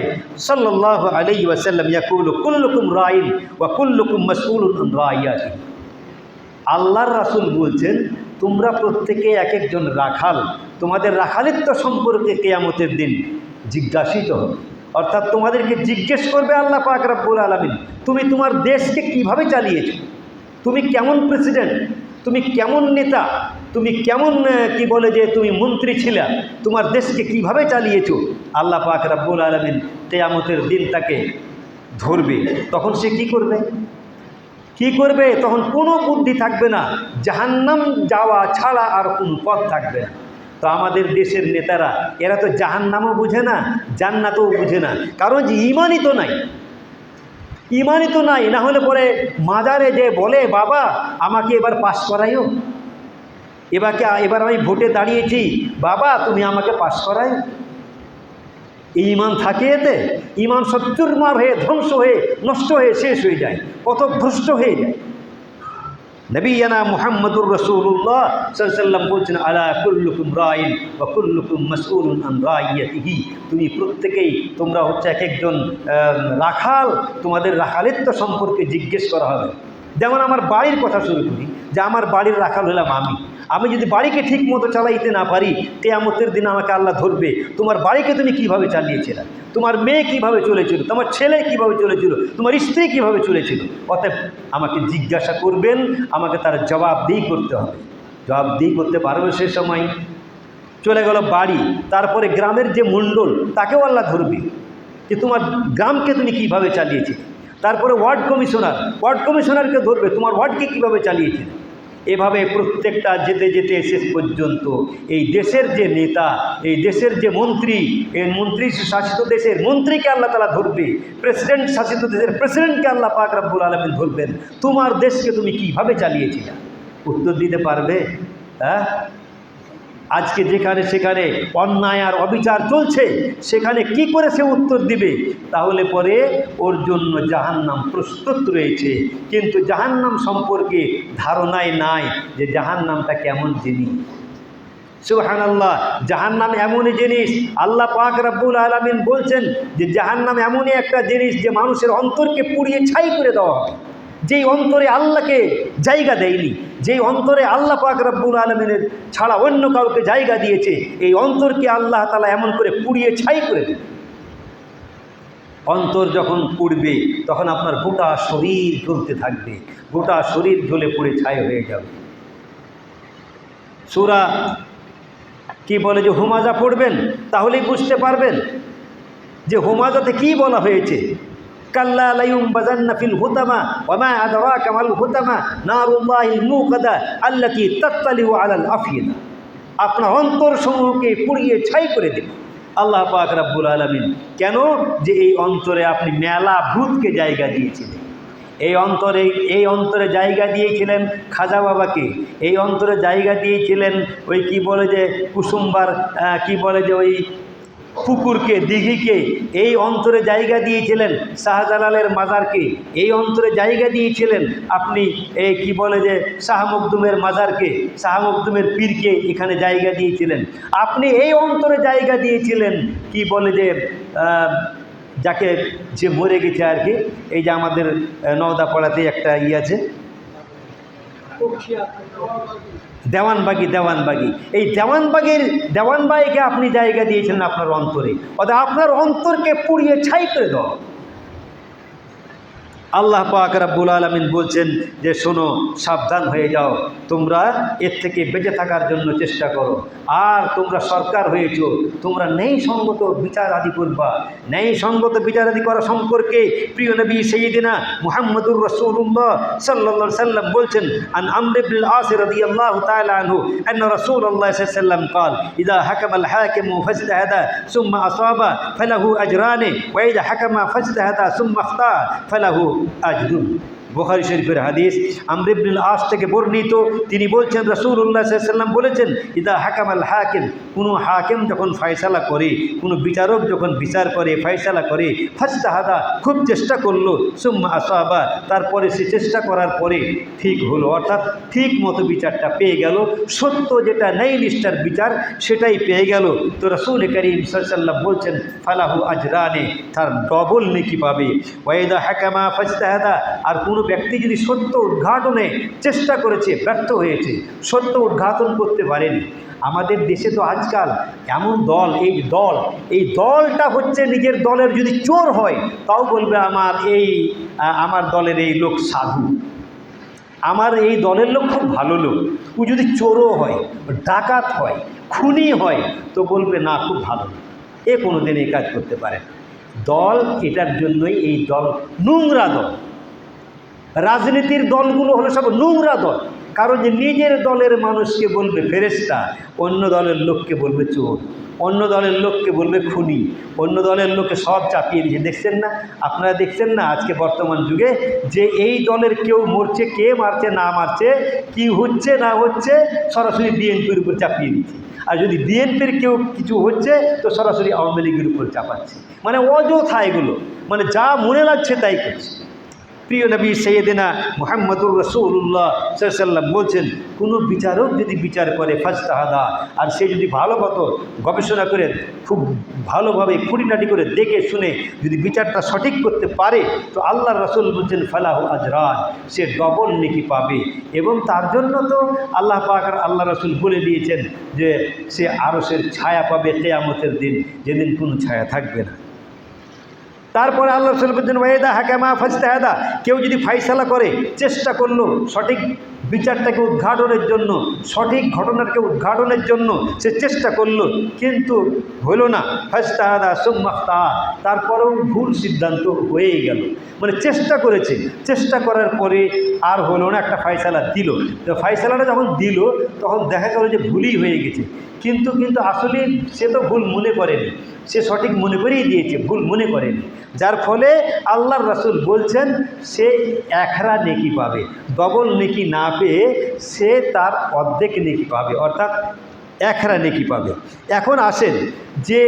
সাল্লাল্লাহু আলাইহি ওয়াসাল্লাম ইয়াকুলু কুল্লুকুম রাইন ওয়া কুল্লুকুম মাসউলুন আন রাইয়াতিহি। আল্লাহর রাসূল বলছেন, তোমরা প্রত্যেকে এক একজন রাখাল, তোমাদের রাখালিত্ব সম্পর্কে কিয়ামতের দিন জিজ্ঞাসিত হবে। অর্থাৎ তোমাদেরকে জিজ্ঞেস করবে আল্লাহ পাক রব্বুল আলামিন, তুমি তোমার দেশকে কিভাবে চালিয়েছো, তুমি কেমন প্রেসিডেন্ট, তুমি কেমন নেতা, তুমি কেমন কি বলে যে তুমি মন্ত্রী ছিলা, তোমার দেশকে কিভাবে চালিয়েছো। আল্লাহ পাক রব্বুল আলামিন কিয়ামতের দিন তাকে ধরবে। তখন সে কি করবে? কি করবে? তখন কোনো বুদ্ধি থাকবে না, জাহান্নাম যাওয়া ছাড়া আর কোনো পথ থাকবে না। তো আমাদের দেশের নেতারা, এরা তো জাহান্নামও বুঝে না, জান্নাতও বুঝে না, কারণ যে ইমানই তো নাই। ইমানই তো নাই, না হলে পরে মাজারে যে বলে, বাবা আমাকে এবার পাস করাইও, এবার আমি ভোটে দাঁড়িয়েছি, বাবা তুমি আমাকে পাস করাইও। এই ইমান থাকে এতে? ইমান সত্যুরমার হয়ে, ধ্বংস হয়ে, নষ্ট হয়ে, শেষ হয়ে যায়, পথভ্রষ্ট হয়ে যায়। নবিয়ানা মুহাম্মদুর রাসূলুল্লাহ সাল্লাল্লাহু আলাইহি ওয়াসাল্লাম বলছেন, আলা কুল্লুকুম রাইন ওয়া কুল্লুকুম মাসউলুন আন রাইয়াতিহি। তুমি প্রত্যেকেই, তোমরা হচ্ছে এক একজন রাখাল, তোমাদের রাখালিত্ব সম্পর্কে জিজ্ঞেস করা হবে। যেমন আমার বাড়ির কথা শুরু করি, যে আমার বাড়ির রাখাল হলাম আমি যদি বাড়িকে ঠিক মতো চালাইতে না পারি, কিয়ামতের দিন আমাকে আল্লাহ ধরবে। তোমার বাড়িকে তুমি কিভাবে চালিয়েছিলে, তোমার মেয়ে কিভাবে চলেছিল, তোমার ছেলে কিভাবে চলেছিল, তোমার স্ত্রী কিভাবে চলেছিল। অতএব আমাকে জিজ্ঞাসা করবেন, আমাকে তার জবাবদিহি করতে হবে। জবাবদিহি করতে পারবে সে সময়। চলে গেল বাড়ি, তারপরে গ্রামের যে মণ্ডল, তাকেও আল্লাহ ধরবে যে তোমার গ্রামকে তুমি কিভাবে চালিয়েছিলে। তারপরে ওয়ার্ড কমিশনারকে ধরবে, তোমার ওয়ার্ডকে কিভাবে চালিয়েছিলে। এভাবে প্রত্যেকটা যেতে যেতে শেষ পর্যন্ত এই দেশের যে নেতা, এই দেশের যে মন্ত্রী, এই মন্ত্রী শাসিত দেশের মন্ত্রীকে আল্লাহ তাআলা ধরবে, প্রেসিডেন্ট শাসিত দেশের প্রেসিডেন্টকে আল্লাহ পাক রব্বুল আলামিন ধরবেন। তোমার দেশকে তুমি কিভাবে চালিয়েছিলে, উত্তর দিতে পারবে? হ্যাঁ? আজকে যেখানে সেখানে অন্যায় আর অবিচার চলছে, সেখানে কি করে সে উত্তর দিবে? তাহলে পরে ওর জন্য জাহান্নাম প্রস্তুত রয়েছে, কিন্তু জাহান্নাম সম্পর্কে ধারণাই নাই যে জাহান্নামটা কেমন জিনিস। সুবহানাল্লাহ, জাহান্নাম এমনই জিনিস, আল্লাহ পাক রব্বুল আলামিন বলছেন যে জাহান্নাম এমনই একটা জিনিস যে মানুষের অন্তরকে পুড়িয়ে ছাই করে দেওয়া হবে। যেই অন্তরে আল্লাহকে জায়গা দেয়নি, যেই অন্তরে আল্লাহ পাক রব্বুল আলামিনের ছাড়া অন্য কাউকে জায়গা দিয়েছে, এই অন্তরকে আল্লাহ তাআলা এমন করে পুড়িয়ে ছাই করে দেবে। অন্তর যখন পুড়বে তখন আপনার গোটা শরীর জ্বলতে থাকবে, গোটা শরীর জ্বলে পুড়ে ছাই হয়ে যাবে। সূরা কি বলে যে হুমাজা পড়বেন, তাহলেই বুঝতে পারবেন যে হুমাজাতে কি বলা হয়েছে। কাল্লা লায়ুমবাযান্না ফিল হুতামা ওয়া মা আদরাকা মাল হুতামা নারুল্লাহিল মুকাদা আল্লাতী তাত্তালিউ আলাল আফিদা। আপনার অন্তরসমূহকে পুড়িয়ে ছাই করে দেবে আল্লাহ পাক রব্বুল আলামিন। কেন? যে এই অন্তরে আপনি মেলা ভূতকে জায়গা দিয়েছিলেন। এই অন্তরে জায়গা দিয়েছিলেন খাজা বাবাকে, এই অন্তরে জায়গা দিয়েছিলেন ওই কি বলে যে কুসুম্বার কি বলে যে ওই পুকুরকে, দিঘিকে, এই অন্তরে জায়গা দিয়েছিলেন শাহজালালের মাজারকে, এই অন্তরে জায়গা দিয়েছিলেন আপনি এই কি বলে যে শাহ মখদুমের মাজারকে, শাহ মখদুমের পীরকে এখানে জায়গা দিয়েছিলেন। আপনি এই অন্তরে জায়গা দিয়েছিলেন কি বলে যে যাকে যে মরে গেছে আর কি, এই যে আমাদের নওদাপাড়াতে একটা আছে দেওয়ানবাগি, এই দেওয়ানবাগিকে আপনি জায়গা দিয়েছিলেন আপনার অন্তরে, অর্থাৎ আপনার অন্তরকে পুড়িয়ে ছাই করে দাও। আল্লাহ পাক রব্বুল আলামিন বলছেন যে শোনো, সাবধান হয়ে যাও, তোমরা এর থেকে বেঁচে থাকার জন্য চেষ্টা করো। আর তোমরা সরকার হয়েছ, তোমরা ন্যায় সঙ্গত বিচার আদি করবা। ন্যায় সঙ্গত বিচার আদি করা সম্পর্কে প্রিয় নবী সাইয়্যিদিনা মুহাম্মদুর রাসূলুল্লাহ সাল্লাল্লাহু আলাইহি ওয়াসাল্লাম বলছেন, আন আমর ইবনে আল আস রাদিয়াল্লাহু তাআলা আনহু আন্না রাসূলুল্লাহ সাল্লাল্লাহু আলাইহি ওয়াসাল্লাম قال اذا حكم الحاكم فاجتهد ثم اصاب فله اجران واذا حكم فاجتهد ثم اخطا فله আজরুন। বুখারী শরীফের হাদিস, আমর ইবনে আল আস থেকে বর্ণিত। তিনি বলছেন রাসূলুল্লাহ সাল্লাল্লাহু আলাইহি ওয়াসাল্লাম বলেছেন, ইদা হাকামাল হাকিম, কোনো হাকিম যখন ফয়সালা করে, কোনো বিচারক যখন বিচার করে, ফয়সালা করে, ফাজতাহাদা, খুব চেষ্টা করলো, সুম্মা আসাবা, তারপরে সে চেষ্টা করার পরে ঠিক হলো, অর্থাৎ ঠিক মতো বিচারটা পেয়ে গেল, সত্য যেটা ন্যায় নিষ্ঠার বিচার সেটাই পেয়ে গেল, তো রাসূল করিম সাল্লাল্লাহু আলাইহি ওয়াসাল্লাম বলছেন ফালাহু আজরানে, তার ডবল নেকি পাবে। ওয়াইদা হাকামা ফাজতাহাদা, আর কোনো ব্যক্তি যদি সত্য উদ্ঘাটনে চেষ্টা করেছে, ব্যর্থ হয়েছে, সত্য উদ্ঘাটন করতে পারেনি। আমাদের দেশে তো আজকাল এমন দল, এই দলটা হচ্ছে নিজের দলের যদি চোর হয় তাও বলবে আমার দলের এই লোক সাধু, আমার এই দলের লোক খুব ভালো লোক। ও যদি চোরও হয়, ডাকাত হয়, খুনি হয়, তো বলবে না খুব ভালো, এ কোনো দিন এই কাজ করতে পারে। দল, এটার জন্যই এই দল নোংরা দল। রাজনীতির দলগুলো হলো সব নোংরা দল, কারণ যে নিজের দলের মানুষকে বলবে ফেরেশতা, অন্য দলের লোককে বলবে চোর, অন্য দলের লোককে বলবে খুনি, অন্য দলের লোককে সব চাপিয়ে দিয়েছে। দেখছেন না আপনারা, দেখছেন না আজকে বর্তমান যুগে যে এই দলের কেউ মরছে, কে মারছে না মারছে, কি হচ্ছে না হচ্ছে, সরাসরি বিএনপির উপর চাপিয়ে দিচ্ছে। আর যদি বিএনপির কেউ কিছু হচ্ছে তো সরাসরি আওয়ামী লীগের উপর চাপাচ্ছে। মানে অযথা এগুলো, মানে যা মনে লাগছে তাই করছে। প্রিয় নবী সাইয়্যিদিনা মুহাম্মদুর রাসূলুল্লাহ সাল্লাল্লাহু আলাইহি ওয়াসাল্লাম বলছেন, কোনো বিচারক যদি বিচার করে ফাজতাহাদা, আর সে যদি ভালো মতো গবেষণা করে, খুব ভালোভাবে খুঁটিনাটি করে দেখে শুনে যদি বিচারটা সঠিক করতে পারে, তো আল্লাহর রাসূল বলছেন ফালাহু আজরান, সে ডবল নেকি পাবে। এবং তার জন্য তো আল্লাহ পাক আর আল্লাহ রাসূল বলে দিয়েছেন যে সে আরশের ছায়া পাবে কিয়ামতের দিন, যেদিন কোনো ছায়া থাকবে না। তারপরে আল্লাহ রাসূল বলেন ওয়াইদা হাকামা ফাজতাহাদা, কেউ যদি ফায়সালা করে, চেষ্টা করলো সঠিক বিচারটাকে উদ্ঘাটনের জন্য, সঠিক ঘটনাকে উদ্ঘাটনের জন্য সে চেষ্টা করলো, কিন্তু হলো না, ফাজতাহাদা সুম্মা আখতা, তারপরেও ভুল সিদ্ধান্ত হয়েই গেল। মানে চেষ্টা করেছে, চেষ্টা করার পরে আর হলো না, একটা ফায়সালা দিল, তো ফায়সালাটা যখন দিল তখন দেখা গেল যে ভুলই হয়ে গেছে, কিন্তু আসলে সে তো ভুল মনে করেনি, সে সঠিক মনে করেই দিয়েছে, ভুল মনে করেনি। যার ফলে আল্লাহর রাসূল বলছেন সে একরা নেকি পাবে, ডবল নেকি না পেয়ে সে তার অর্ধেক নেকি পাবে। অর্থাৎ একরা নেকি পাবে। এখন আসেন যে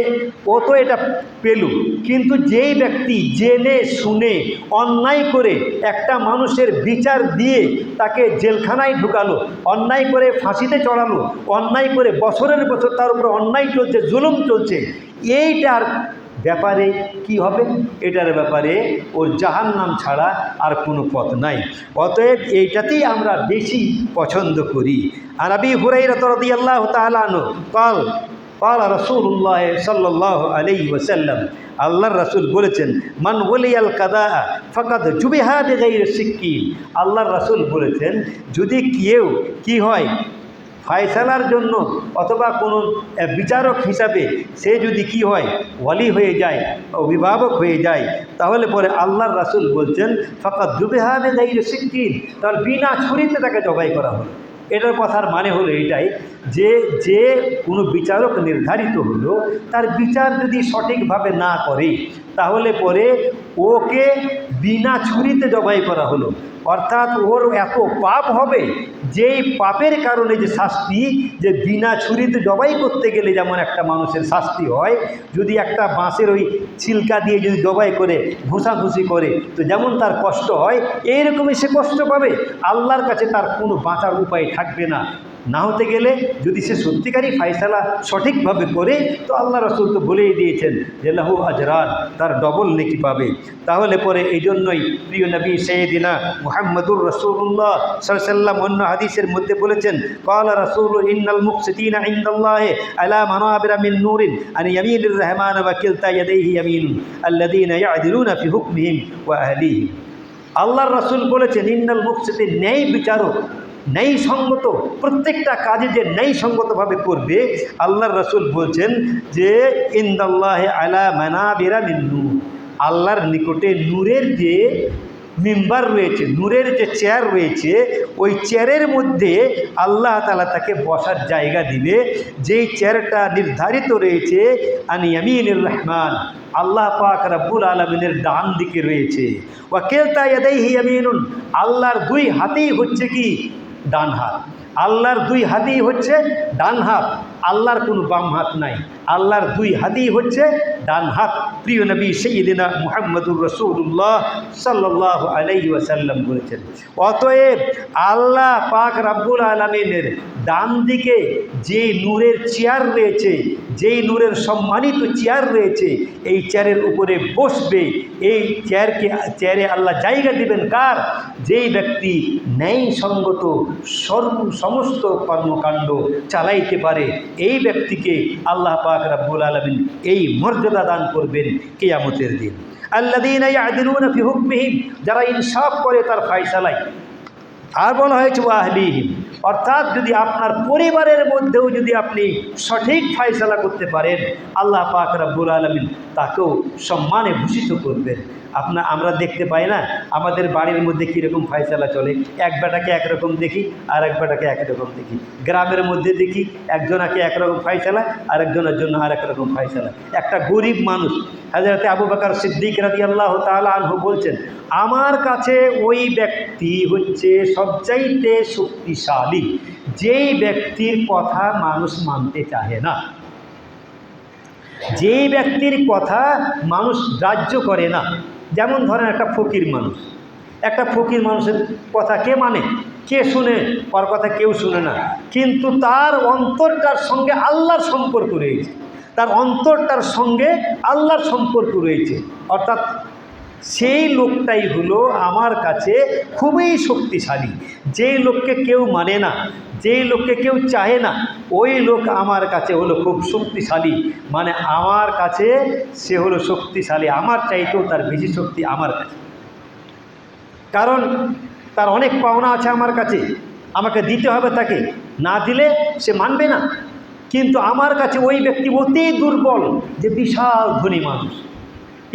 ও তো এটা পেল, কিন্তু যেই ব্যক্তি জেনে শুনে অন্যায় করে একটা মানুষের বিচার দিয়ে তাকে জেলখানায় ঢুকালো, অন্যায় করে ফাঁসিতে চড়ালো, অন্যায় করে বছরের বছর তার উপরে অন্যায় চলছে, জুলুম চলছে, এইটার ব্যাপারে কি হবে? এটার ব্যাপারে ওর জাহান্নাম ছাড়া আর কোনো পথ নাই। অতএব এইটাতেই আমরা বেশি পছন্দ করি। আর আবি হুরায়রা রাদিয়াল্লাহু তাআলা আনহু قال قال রাসূলুল্লাহ সাল্লাল্লাহু আলাইহি ওয়াসাল্লাম, আল্লাহর রাসূল বলেছেন, মান ওয়ালিয়াল কাদা ফাকাদ জুবিহা বিগাইরি সিক্কিন। আল্লাহর রাসূল বলেছেন, যদি কেউ কি হয় ফায়সালার জন্য অথবা কোনো বিচারক হিসাবে সে যদি কি হয় ওয়ালি হয়ে যায়, অভিভাবক হয়ে যায়, তাহলে পরে আল্লাহর রাসূল বলছেন ফাকাদ জুবিহা বিগাইরি সিক্কিন, তাহলে বিনা ছুরিতে তাকে জবাই করা হলো। এটার কথার মানে হলো এটাই যে যে কোনো বিচারক নির্ধারিত হলো, তার বিচার যদি সঠিকভাবে না করে তাহলে পরে ওকে বিনা ছুরিতে জবাই করা হলো। অর্থাৎ ওর এত পাপ হবে, যেই পাপের কারণে যে শাস্তি, যে বিনা ছুরিতে জবাই করতে গেলে যেমন একটা মানুষের শাস্তি হয়, যদি একটা বাঁশের ওই ছিলকা দিয়ে যদি জবাই করে ঘুষাঘুষি করে তো যেমন তার কষ্ট হয়, এইরকমই সে কষ্ট পাবে। আল্লাহর কাছে তার কোনো বাঁচার উপায় থাকবে না। না হতে গেলে যদি সে সত্যিকারই ফায়সালা সঠিকভাবে করে, তো আল্লাহ রাসূল তো বলেই দিয়েছেন যে লাহু আজরান, তার ডবল নেকি পাবে। তাহলে পরে এই জন্যই প্রিয় নবী সাইয়্যিদিনা মুহাম্মদুর রাসূলুল্লাহ সাল্লাল্লাহু আলাইহি ওয়াসাল্লাম অন্য হাদিসের মধ্যে বলেছেন, ক্বালা রাসূলু ইন্নাল মুকসিতিনা ইনদাল্লাহি আলা মানাবিরা মিন নূরিন আন ইয়ামিনির রহমান ওয়া কিলতা ইয়াদাইহি ইয়ামিনুন আল্লাযীনা ইয়াদিলুনা ফি হুকমিহিম ওয়া আহলিহিম। আল্লাহর রাসূল বলেছেন, ইন্নাল মুকসিতিন, ন্যায় বিচারক, ন্যায় সঙ্গত, প্রত্যেকটা কাজে যে ন্যায় সঙ্গতভাবে করবে, আল্লাহর রাসূল বলছেন যে ইনদাল্লাহি আলা মানাবিরা মিন নূর, আল্লাহর নিকটে নূরের যে মিম্বার রয়েছে, নূরের যে চেয়ার রয়েছে, ওই চেয়ারের মধ্যে আল্লাহ তাআলা তাকে বসার জায়গা দিবে, যেই চেয়ারটা নির্ধারিত রয়েছে আন ইয়ামিনির রহমান, আল্লাহ পাক রব্বুল আলামিনের ডান দিকে রয়েছে। ওয়া কিলতা ইয়াদাইহি ইয়ামিনুন, আল্লাহর দুই হাতেই হচ্ছে কি? ডান হাত। আল্লাহর দুই হাতেই হচ্ছে ডান হাত, আল্লাহর কোনো বাম হাত নাই, আল্লাহর দুই হাতেই হচ্ছে ডান হাত। প্রিয় নবী সাইয়্যিদিনা মুহাম্মদুর রাসূলুল্লাহ সাল্লাল্লাহু আলাইহি ওয়াসাল্লাম বলেছেন, অতএব আল্লাহ পাক রব্বুল আলামিনের ডান দিকে যে নূরের চেয়ার রয়েছে, যেই নূরের সম্মানিত চেয়ার রয়েছে, এই চেয়ারের উপরে বসবে, এই চেয়ারে আল্লাহ জায়গা দিবেন কার? যেই ব্যক্তি ন্যায়সঙ্গত সমস্ত কর্মকাণ্ড চালাইতে পারে, এই ব্যক্তিকে আল্লাহ পাক রব্বুল আলামিন এই মর্যাদা দান করবেন কিয়ামতের দিন। আল্লাযীনা ইয়াদিলুনা ফি হুকমিহিম, যারা ইনসাফ করে তার ফায়সালায়। আর বলা হয়েছে ওয়া আহলিহিম, অর্থাৎ যদি আপনার পরিবারের মধ্যেও যদি আপনি সঠিক ফায়সালা করতে পারেন, আল্লাহ পাক রব্বুল আলামিন তাকেও সম্মানে ভূষিত করবেন। আমরা দেখতে পাই না আমাদের বাড়ির মধ্যে কীরকম ফায়সালা চলে, এক বেটাকে একরকম দেখি আর এক বেটাকে একরকম দেখি। গ্রামের মধ্যে দেখি একজনাকে একরকম ফায়সালা, আর একজনের জন্য আর একরকম ফায়সালা। একটা গরিব মানুষ হযরত আবু বকর সিদ্দিক রাদিয়াল্লাহু তাআলা আনহু বলছেন, আমার কাছে ওই ব্যক্তি হচ্ছে সবচাইতে শক্তিশালী যেই ব্যক্তির কথা মানুষ মানতে চাহে না, যেই ব্যক্তির কথা মানুষ গ্রাহ্য করে না। যেমন ধরেন একটা ফকির মানুষ, একটা ফকির মানুষের কথা কে মানে, কে শুনে? ওর কথা কেউ শুনে না, কিন্তু তার অন্তরটার সঙ্গে আল্লাহর সম্পর্ক রয়েছে, তার অন্তরটার সঙ্গে আল্লাহর সম্পর্ক রয়েছে। অর্থাৎ সেই লোকটাই হলো আমার কাছে খুবই শক্তিশালী। যেই লোককে কেউ মানে না, যেই লোককে কেউ চাহে না, ওই লোক আমার কাছে হলো খুব শক্তিশালী। মানে আমার কাছে সে হলো শক্তিশালী, আমার চাইতেও তার বেশি শক্তি আমার কাছে। কারণ তার অনেক পাওনা আছে আমার কাছে, আমাকে দিতে হবে, তাকে না দিলে সে মানবে না। কিন্তু আমার কাছে ওই ব্যক্তি অতি দুর্বল, যে বিশাল ধনী মানুষ,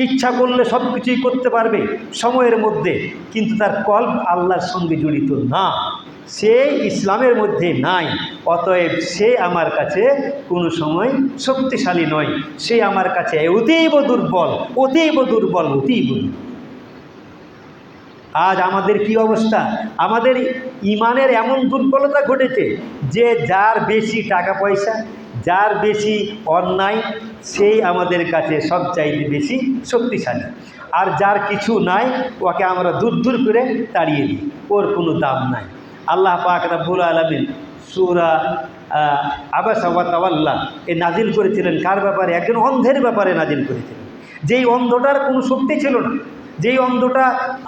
ইচ্ছা করলে সব কিছুই করতে পারবে সময়ের মধ্যে, কিন্তু তার কল্প আল্লাহর সঙ্গে জড়িত না, সে ইসলামের মধ্যে নাই। অতএব সে আমার কাছে কোনো সময় শক্তিশালী নয়, সে আমার কাছে অতীব দুর্বল, অতীব দুর্বল, অতীব দুর্বল। আজ আমাদের কি অবস্থা? আমাদের ইমানের এমন দুর্বলতা ঘটেছে যে যার বেশি টাকা পয়সা, যার বেশি অন্যায়, সেই আমাদের কাছে সবচাইতে বেশি শক্তিশালী। আর যার কিছু নাই ওকে আমরা দূর দূর করে তাড়িয়ে দিই, ওর কোনো দাম নাই। আল্লাহ পাক রব্বুল আলামিন সূরা আবাসা ওয়া তাওয়াল্লা এ নাজিল করেছিলেন কার ব্যাপারে? একজন অন্ধের ব্যাপারে নাজিল করেছিলেন, যেই অন্ধটার কোনো শক্তি ছিল না, যেই অন্ধটা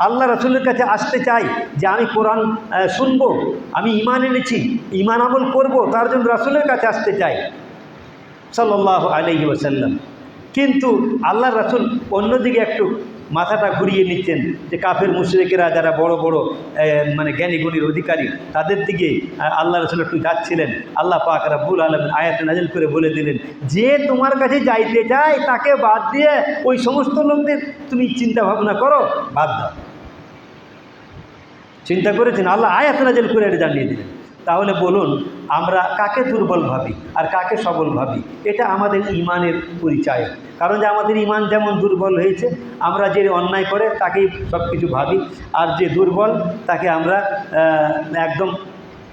আল্লাহ রাসূলের কাছে আসতে চাই যে আমি কোরআন শুনবো, আমি ঈমান এনেছি, ঈমান আমল করব, তার জন্য রাসূলের কাছে আসতে চাই সাল্লাল্লাহু আলাইহি ওয়াসাল্লাম। কিন্তু আল্লাহ রাসূল অন্যদিকে একটু মাথাটা ঘুরিয়ে নিচ্ছেন যে কাফের মুশরিকেরা যারা বড় বড় মানে জ্ঞানী গুণীর অধিকারী, তাদের দিকে আল্লাহ রাসূল একটু যাচ্ছিলেন। আল্লাহ পাক রব্বুল আলামিন আয়াত নাযিল করে বলে দিলেন, যে তোমার কাছে যাইতে চায় তাকে বাদ দিয়ে ওই সমস্ত লোকদের তুমি চিন্তা ভাবনা করো, বাদ দাও। চিন্তা করেছেন? আল্লাহ আয়াত নাযিল করে এটা জানিয়ে দিলেন। তাহলে বলুন আমরা কাকে দুর্বল ভাবি আর কাকে সবল ভাবি? এটা আমাদের ঈমানের পরিচয়। কারণ যে আমাদের ঈমান যেমন দুর্বল হয়েছে, আমরা যে অন্যায় করে তাকেই সব কিছু ভাবি, আর যে দুর্বল তাকে আমরা একদম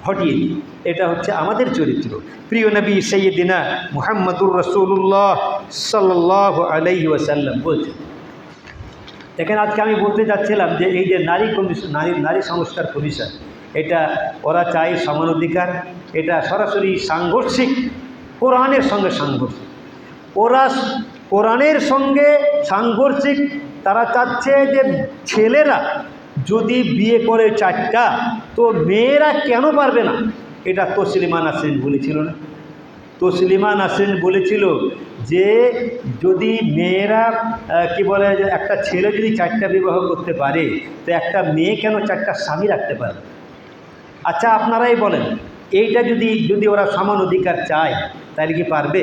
হটিয়ে দিই। এটা হচ্ছে আমাদের চরিত্র। প্রিয় নবী সাইয়্যিদিনা মুহাম্মদুর রাসূলুল্লাহ সাল্লাল্লাহু আলাইহি ওয়াসাল্লাম বলছেন, দেখেন আজকে আমি বলতে যাচ্ছিলাম যে এই যে নারী কমিশন, নারী সংস্কার কমিশন, এটা ওরা চায় সমান অধিকার। এটা সরাসরি সাংঘর্ষিক, কোরআনের সঙ্গে সাংঘর্ষিক। ওরা কোরআনের সঙ্গে সাংঘর্ষিক। তারা চাচ্ছে যে ছেলেরা যদি বিয়ে করে 4টা, তো মেয়েরা কেন পারবে না? এটা তসলিমা নাসরিন বলেছিল না? তসলিমা নাসরিন বলেছিল যে যদি মেয়েরা কি বলে, একটা ছেলে যদি 4টা বিবাহ করতে পারে, তো একটা মেয়ে কেন 4টা স্বামী রাখতে পারে? আচ্ছা আপনারাই বলেন, এইটা যদি ওরা সমান অধিকার চায় তাহলে কি পারবে?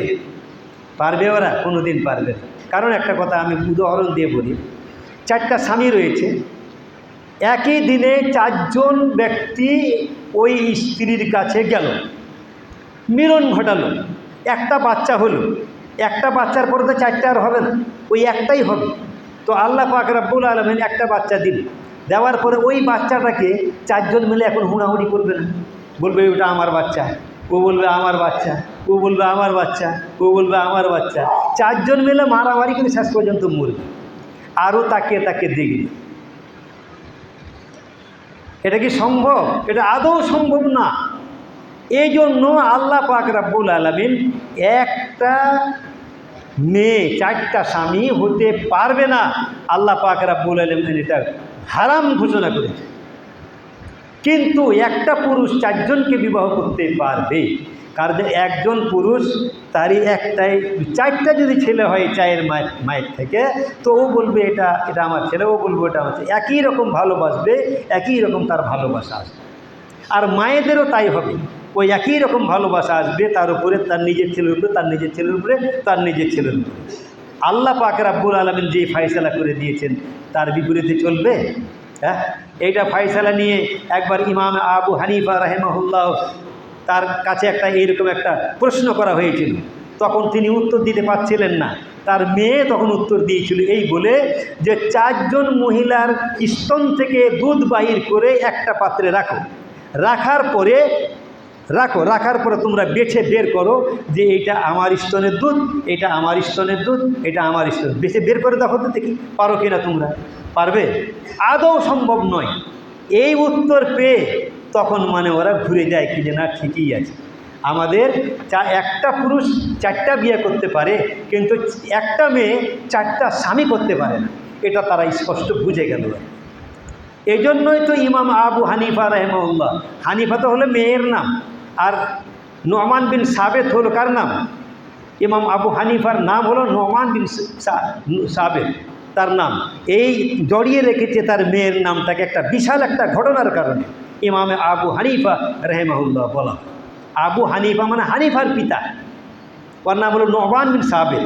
পারবে ওরা? কোনো দিন পারবে না। কারণ একটা কথা আমি উদাহরণ দিয়ে বলি, 4টা স্বামী রয়েছে, একই দিনে 4 জন ব্যক্তি ওই স্ত্রীর কাছে গেল, মিলন ঘটালো, একটা বাচ্চা হলো। একটা বাচ্চার পরে তো 4টা আর হবে না, ওই একটাই হবে। তো আল্লাহ পাক রব্বুল আলামিন একটা বাচ্চা দিল, দেওয়ার পরে ওই বাচ্চাটাকে 4 জন মিলে এখন হুড়াহুড়ি করবে না? বলবে ওটা আমার বাচ্চা, ও বলবে আমার বাচ্চা, ও বলবে আমার বাচ্চা, ও বলবে আমার বাচ্চা। 4 জন মিলে মারামারি করে শেষ পর্যন্ত মরবে, আরও তাকে দেখবে। এটা কি সম্ভব? এটা আদৌ সম্ভব না। এই জন্য আল্লাহ পাক রব্বুল আলামিন একটা মেয়ে 4টা স্বামী হতে পারবে না, আল্লাহ পাক রব্বুল আলামিন এটা হারাম ঘোষণা করেছে। কিন্তু একটা পুরুষ 4 জনকে বিবাহ করতে পারবে। কারণ একজন পুরুষ তারই একটাই, 4টা যদি ছেলে হয় চায়ের মায়ের থেকে, তো ও বলবে এটা আমার ছেলে, ও বলবে এটা আমার ছেলে, একই রকম ভালোবাসবে, একই রকম তার ভালোবাসা আসবে। আর মায়েদেরও তাই হবে, ওই একই রকম ভালোবাসা আসবে তার উপরে, তার নিজের ছেলের উপরে, তার নিজের ছেলের উপরে, তার নিজের ছেলের উপরে। আল্লাহ পাক রব্বুল আলামিন যে ফয়সালা করে দিয়েছেন তার বিপরীতে চলবে? হ্যাঁ, এইটা ফয়সালা নিয়ে একবার ইমাম আবু হানিফা রাহিমাহুল্লাহ তার কাছে এইরকম একটা প্রশ্ন করা হয়েছিল। তখন তিনি উত্তর দিতে পারছিলেন না, তার মেয়ে তখন উত্তর দিয়েছিল এই বলে যে 4 জন মহিলার স্তন থেকে দুধ বাহির করে একটা পাত্রে রাখার পরে তোমরা বেছে বের করো যে এইটা আমার স্তনের দুধ, এটা আমার স্তনের দুধ, এটা আমার স্তন, বেছে বের করে দেখো তো দেখি পারো কিনা তোমরা। পারবে? আদৌ সম্ভব নয়। এই উত্তর পেয়ে তখন ওরা ঘুরে যায় কি যে না ঠিকই আছে, আমাদের একটা পুরুষ 4টা বিয়ে করতে পারে, কিন্তু একটা মেয়ে 4টা স্বামী করতে পারে না। এটা তারা স্পষ্ট বুঝে গেল। এই জন্যই তো ইমাম আবু হানিফা রাহিমাহুল্লাহ, হানিফা তো হলো মেয়ের নাম, আর নোমান বিন সাবেত হলো কার নাম? ইমাম আবু হানিফার নাম হলো নোমান বিন সাবেত, তার নাম। এই জড়িয়ে রেখেছে তার মেয়ের নামটাকে একটা বিশাল একটা ঘটনার কারণে ইমামে আবু হানিফা রাহিমাহুল্লাহ বলা। আবু হানিফা মানে হানিফার পিতা, ওর নাম হলো নোমান বিন সাবেত।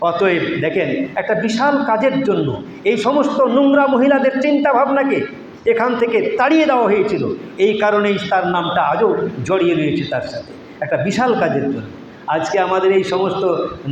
অতএব দেখেন, একটা বিশাল কাজের জন্য এই সমস্ত নোংরা মহিলাদের চিন্তা ভাবনাকে এখান থেকে তাড়িয়ে দেওয়া হয়েছিল। এই কারণেই তার নামটা আজও জড়িয়ে রয়েছে তার সাথে, একটা বিশাল কাজের জন্য। আজকে আমাদের এই সমস্ত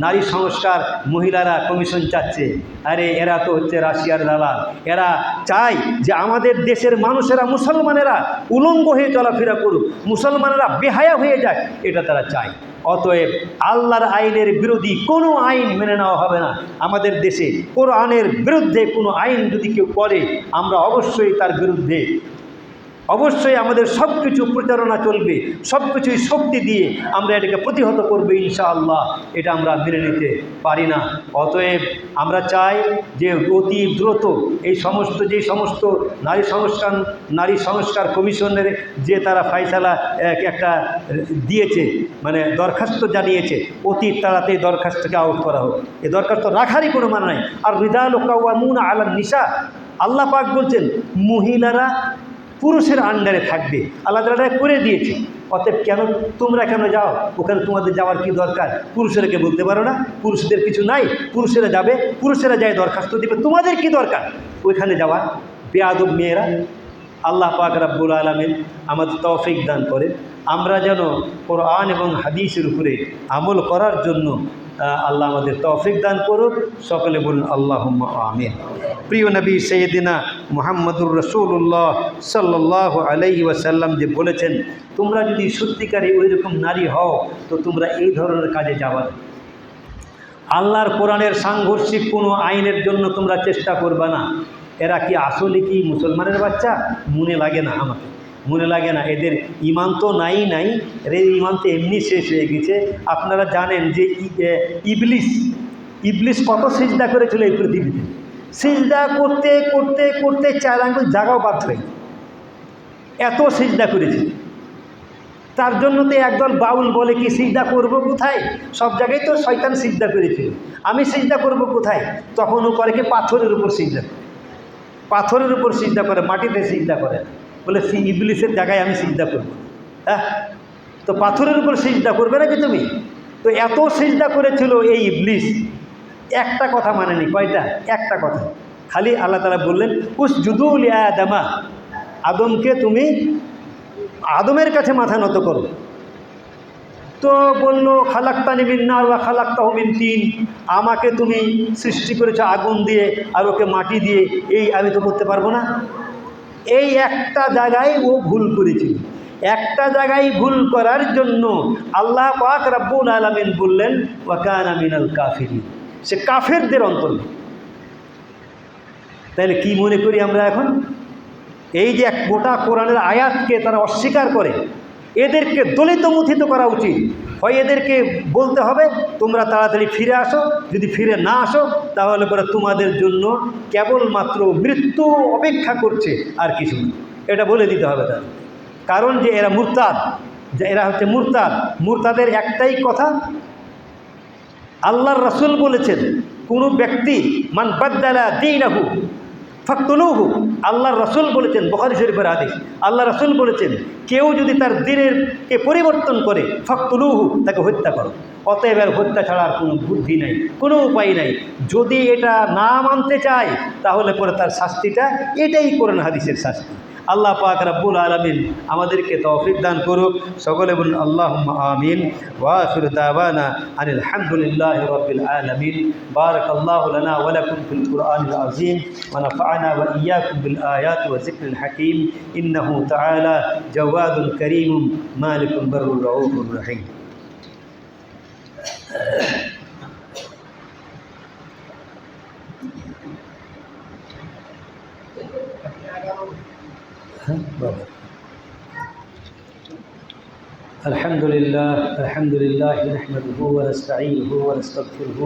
নারী সংস্কার মহিলারা কমিশন চাচ্ছে, আরে এরা তো হচ্ছে রাশিয়ার দালাল। এরা চায় যে আমাদের দেশের মানুষেরা, মুসলমানেরা উলঙ্গ হয়ে চলাফেরা করুক, মুসলমানেরা বেহায়া হয়ে যায়, এটা তারা চায়। অতএব আল্লাহর আইনের বিরোধী কোনো আইন মেনে নেওয়া হবে না আমাদের দেশে। কোরআনের বিরুদ্ধে কোনো আইন যদি কেউ করে, আমরা অবশ্যই তার বিরুদ্ধে অবশ্যই আমাদের সব কিছু প্রচারণা চলবে, সব কিছুই শক্তি দিয়ে আমরা এটাকে প্রতিহত করবো ইনশাআল্লাহ। এটা আমরা মেনে নিতে পারি না। অতএব আমরা চাই যে অতি দ্রুত এই সমস্ত নারী সংস্কার কমিশনের যে তারা ফায়সালা একটা দিয়েছে, মানে দরখাস্ত জানিয়েছে, অতি তাড়াতাড়ি দরখাস্তকে আউট করা হোক। এই দরখাস্ত রাখারই কোনো মানে নাই। আর রিজালু কাওয়ামুনা আলান নিসা, আল্লাহ পাক বলছেন মহিলারা পুরুষের আন্ডারে থাকবে, আল্লাহ তাআলা করে দিয়েছে। অতএব তোমরা কেন যাও ওখানে? তোমাদের যাওয়ার কি দরকার? পুরুষেরকে বলতে পারো না পুরুষদের কিছু নাই? পুরুষেরা যাবে, পুরুষেরা যায় দরখাস্ত দিবে, তোমাদের কি দরকার ওইখানে যাওয়ার? বেয়াদব মেয়েরা। আল্লাহ পাক রব্বুল আলামিন আমাদের তৌফিক দান করে, আমরা যেন কোরআন এবং হাদিসের উপরে আমল করার জন্য আল্লাহ আমাদের তৌফিক দান করুক। সকলে বলুন আল্লাহুম্মা আমিন। প্রিয় নবী সাইয়্যিদিনা মুহাম্মদুর রাসূলুল্লাহ সাল্লাল্লাহু আলাইহি ওয়াসাল্লাম যে বলেছেন, তোমরা যদি সত্যিকারে ওই রকম নারী হও তো তোমরা এই ধরনের কাজে যাবা। আল্লাহর কোরআনের সাংঘর্ষিক কোনো আইনের জন্য তোমরা চেষ্টা করবা না। এরা কি আসলে কি মুসলমানের বাচ্চা? মনে লাগে না, আমাকে মনে লাগে না। এদের ইমান তো নাই, এদের ইমান তো এমনি শেষ হয়ে গেছে। আপনারা জানেন যে ইবলিস কত সিজদা করেছিল এই পৃথিবীতে। সিজদা করতে করতে করতে 4 আঙ্গুল জাগাও বাদ হয়ে এত সিজদা করেছে। তার জন্য তো একদল বাউল বলে কি সিজদা করব কোথায়? সব জায়গায় তো শয়তান সিজদা করেছিল, আমি সিজদা করব কোথায়? তখন ও করে কি পাথরের উপর সিজদা, পাথরের উপর সিজদা করে, মাটিতে সিজদা করে, বলে ইবলিসের জায়গায় আমি সিজদা করব। হ্যাঁ, তো পাথরের উপর সিজদা করবে নাকি তুমি? তো এত সিজদা করেছিল এই ইবলিস, একটা কথা মানেনি। কয়টা? একটা কথা। খালি আল্লাহ তাআলা বললেন উসজুদু লিআদামা, আদমকে তুমি আদমের কাছে মাথা নত করো। তো বলল খালাক্তানি মিন নার ওয়া খালাক্তাহু মিন তিন, আমাকে তুমি সৃষ্টি করেছো আগুন দিয়ে আর ওকে মাটি দিয়ে, এই আমি তো করতে পারবো না। এই একটা জায়গায় ও ভুল করেছিল। একটা জায়গায় ভুল করার জন্য আল্লাহ পাক রব্বুল আলামিন বললেন ওয়া কানা মিনাল কাফিরিন, সে কাফেরদের অন্তর্ভুক্ত। তাহলে কি মনে করি আমরা এখন? এই যে এক গোটা কোরআনের আয়াতকে তারা অস্বীকার করে, এদেরকে দলিত মথিত করা উচিত। হয় এদেরকে বলতে হবে তোমরা তাড়াতাড়ি ফিরে আসো, যদি ফিরে না আসো তাহলে পরে তোমাদের জন্য কেবলমাত্র মৃত্যু অপেক্ষা করছে, আর কিছু না। এটা বলে দিতে হবে তাদের। কারণ যে এরা মুরতাদ, যে এরা হচ্ছে মুরতাদ। মুরতাদের একটাই কথা, আল্লাহর রাসূল বলেছেন কোনো ব্যক্তি মান বাদ্দালা দীনাহু ফাকতুলুহু, আল্লাহর রাসূল বলেছেন, বুখারী শরীফের হাদিস, আল্লাহ রাসূল বলেছেন কেউ যদি তার দ্বীনকে পরিবর্তন করে ফাকতুলুহু, তাকে হত্যা করো। অতএব এর হত্যা ছাড়ার কোনো বুদ্ধি নেই, কোনো উপায় নাই। যদি এটা না মানতে চায় তাহলে পরে তার শাস্তিটা এটাই কোরআন হাদিসের শাস্তি। আল্লাহ পাক রব্বুল আলামিন আমাদেরকে তৌফিক দান করুক। সকলে বলুন আল্লাহুম্মা আমিন। ওয়া আখিরু দাওয়ানা আনিল হামদুলিল্লাহি রাব্বিল আলামিন। বারাকাল্লাহু লানা ওয়া লাকুম ফিল কুরআনিল আযীম ওয়া নাফা'না ওয়া ইয়্যাকুম বিল আয়াতি ওয়া যিকরিল হাকীম। ইন্নাহু তাআলা জাওয়াদুল কারীমুম মালিকুল বাররুর রাউফুর রহিম। الحمد لله نحمده ونستعينه ونستغفره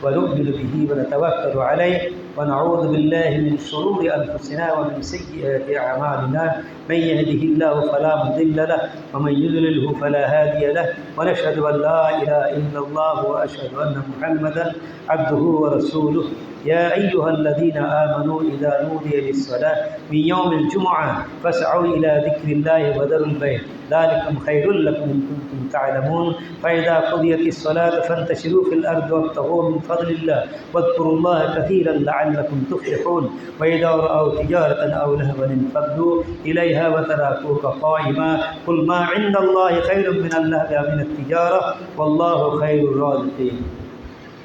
ونؤمن به ونتوكل عليه ونعوذ بالله من شرور أنفسنا ومن سيئات أعمالنا. من يهده الله فلا مضل له ومن يضلله فلا هادي له ونشهد أن لا إله إلا الله وأشهد أن محمدا عبده ورسوله. يا أيها الذين آمنوا إذا نودي للصلاة من يوم الجمعة فاسعوا إلى ذكر الله وذروا البيع ذلكم خير لكم إن كنتم تعلمون. فإذا قضيت الصلاة فانتشروا في الأرض وابتغوا من فضل الله واذكروا الله كثيرا لعلكم لعلكم تفلحون وإذا رأوا تجارة أو لهوا انفضوا إليها وتركوك قائما قل ما عند الله خير من اللهو ومن التجارة والله خير الرازقين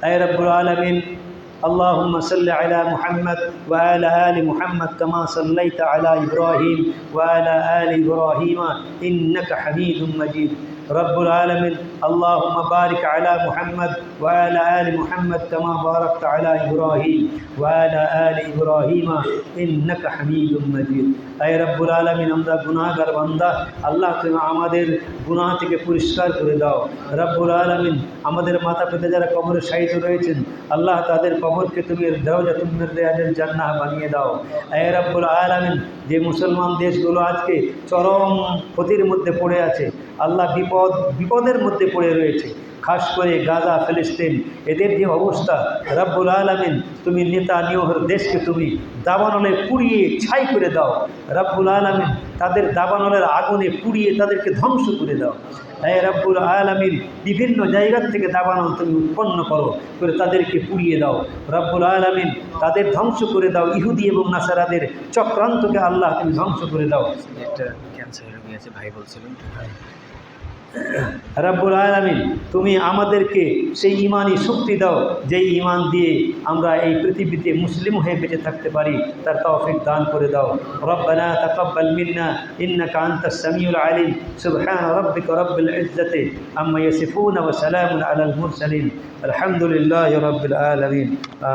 أي رب العالمين اللهم صل على محمد وعلى آل محمد كما صليت على إبراهيم وعلى آل إبراهيم إنك حميد مجيد رب العالمين اللهم بارك على محمد وعلى آل محمد كما باركت على إبراهيم وعلى آل إبراهيم إنك حميد مجيد أي رب العالمين আমরা গুনাহগার বান্দা আল্লাহ তুমি আমাদের গুনাহ থেকে পরিষ্কার করে দাও রব্বুল আলামিন আমাদের মাতা পিতা যারা কবরে শায়িত রয়েছেন আল্লাহ তাদের কবরকে তুমি দাওজাতুম মির রিয়াদিল জান্নাহ বানিয়ে দাও হে রব্বুল আলামিন যে মুসলমান দেশগুলো আজকে চরম ক্ষতির মধ্যে পড়ে আছে আল্লাহ বিপদের মধ্যে পড়ে রয়েছে খাস করে গাজা ফিলিস্তিন এদের যে অবস্থা রব্বুল আলামিন তুমি নেতানিয়াহুর দেশকে তুমি দাবানলে পুড়িয়ে ছাই করে দাও রব্বুল আলামিন তাদের দাবানলের আগুনে পুড়িয়ে তাদেরকে ধ্বংস করে দাও হে রব্বুল আলামিন বিভিন্ন জায়গা থেকে দাবানল তুমি উৎপন্ন করো করে তাদেরকে পুড়িয়ে দাও রব্বুল আলামিন তাদের ধ্বংস করে দাও ইহুদি এবং নাসারাদের চক্রান্তকে আল্লাহ তুমি ধ্বংস করে দাও একটা ক্যান্সার রোগী আছে ভাই বলছিলেন রব্বুল আলামিন তুমি আমাদেরকে সেই ইমানি শক্তি দাও যেই ইমান দিয়ে আমরা এই পৃথিবীতে মুসলিম হয়ে বেঁচে থাকতে পারি তার তৌফিক দান করে দাও রব্বানা তাকাব্বাল মিন্না ইন্নাকা আনতাস সামিউল আলিম সুবহান রাব্বিকা রাব্বিল ইজ্জাতি আম্মা ইয়াসিফুন ওয়া সালামুন আলাল মুরসালিন আলহামদুলিল্লাহি রাব্বিল আলামিন।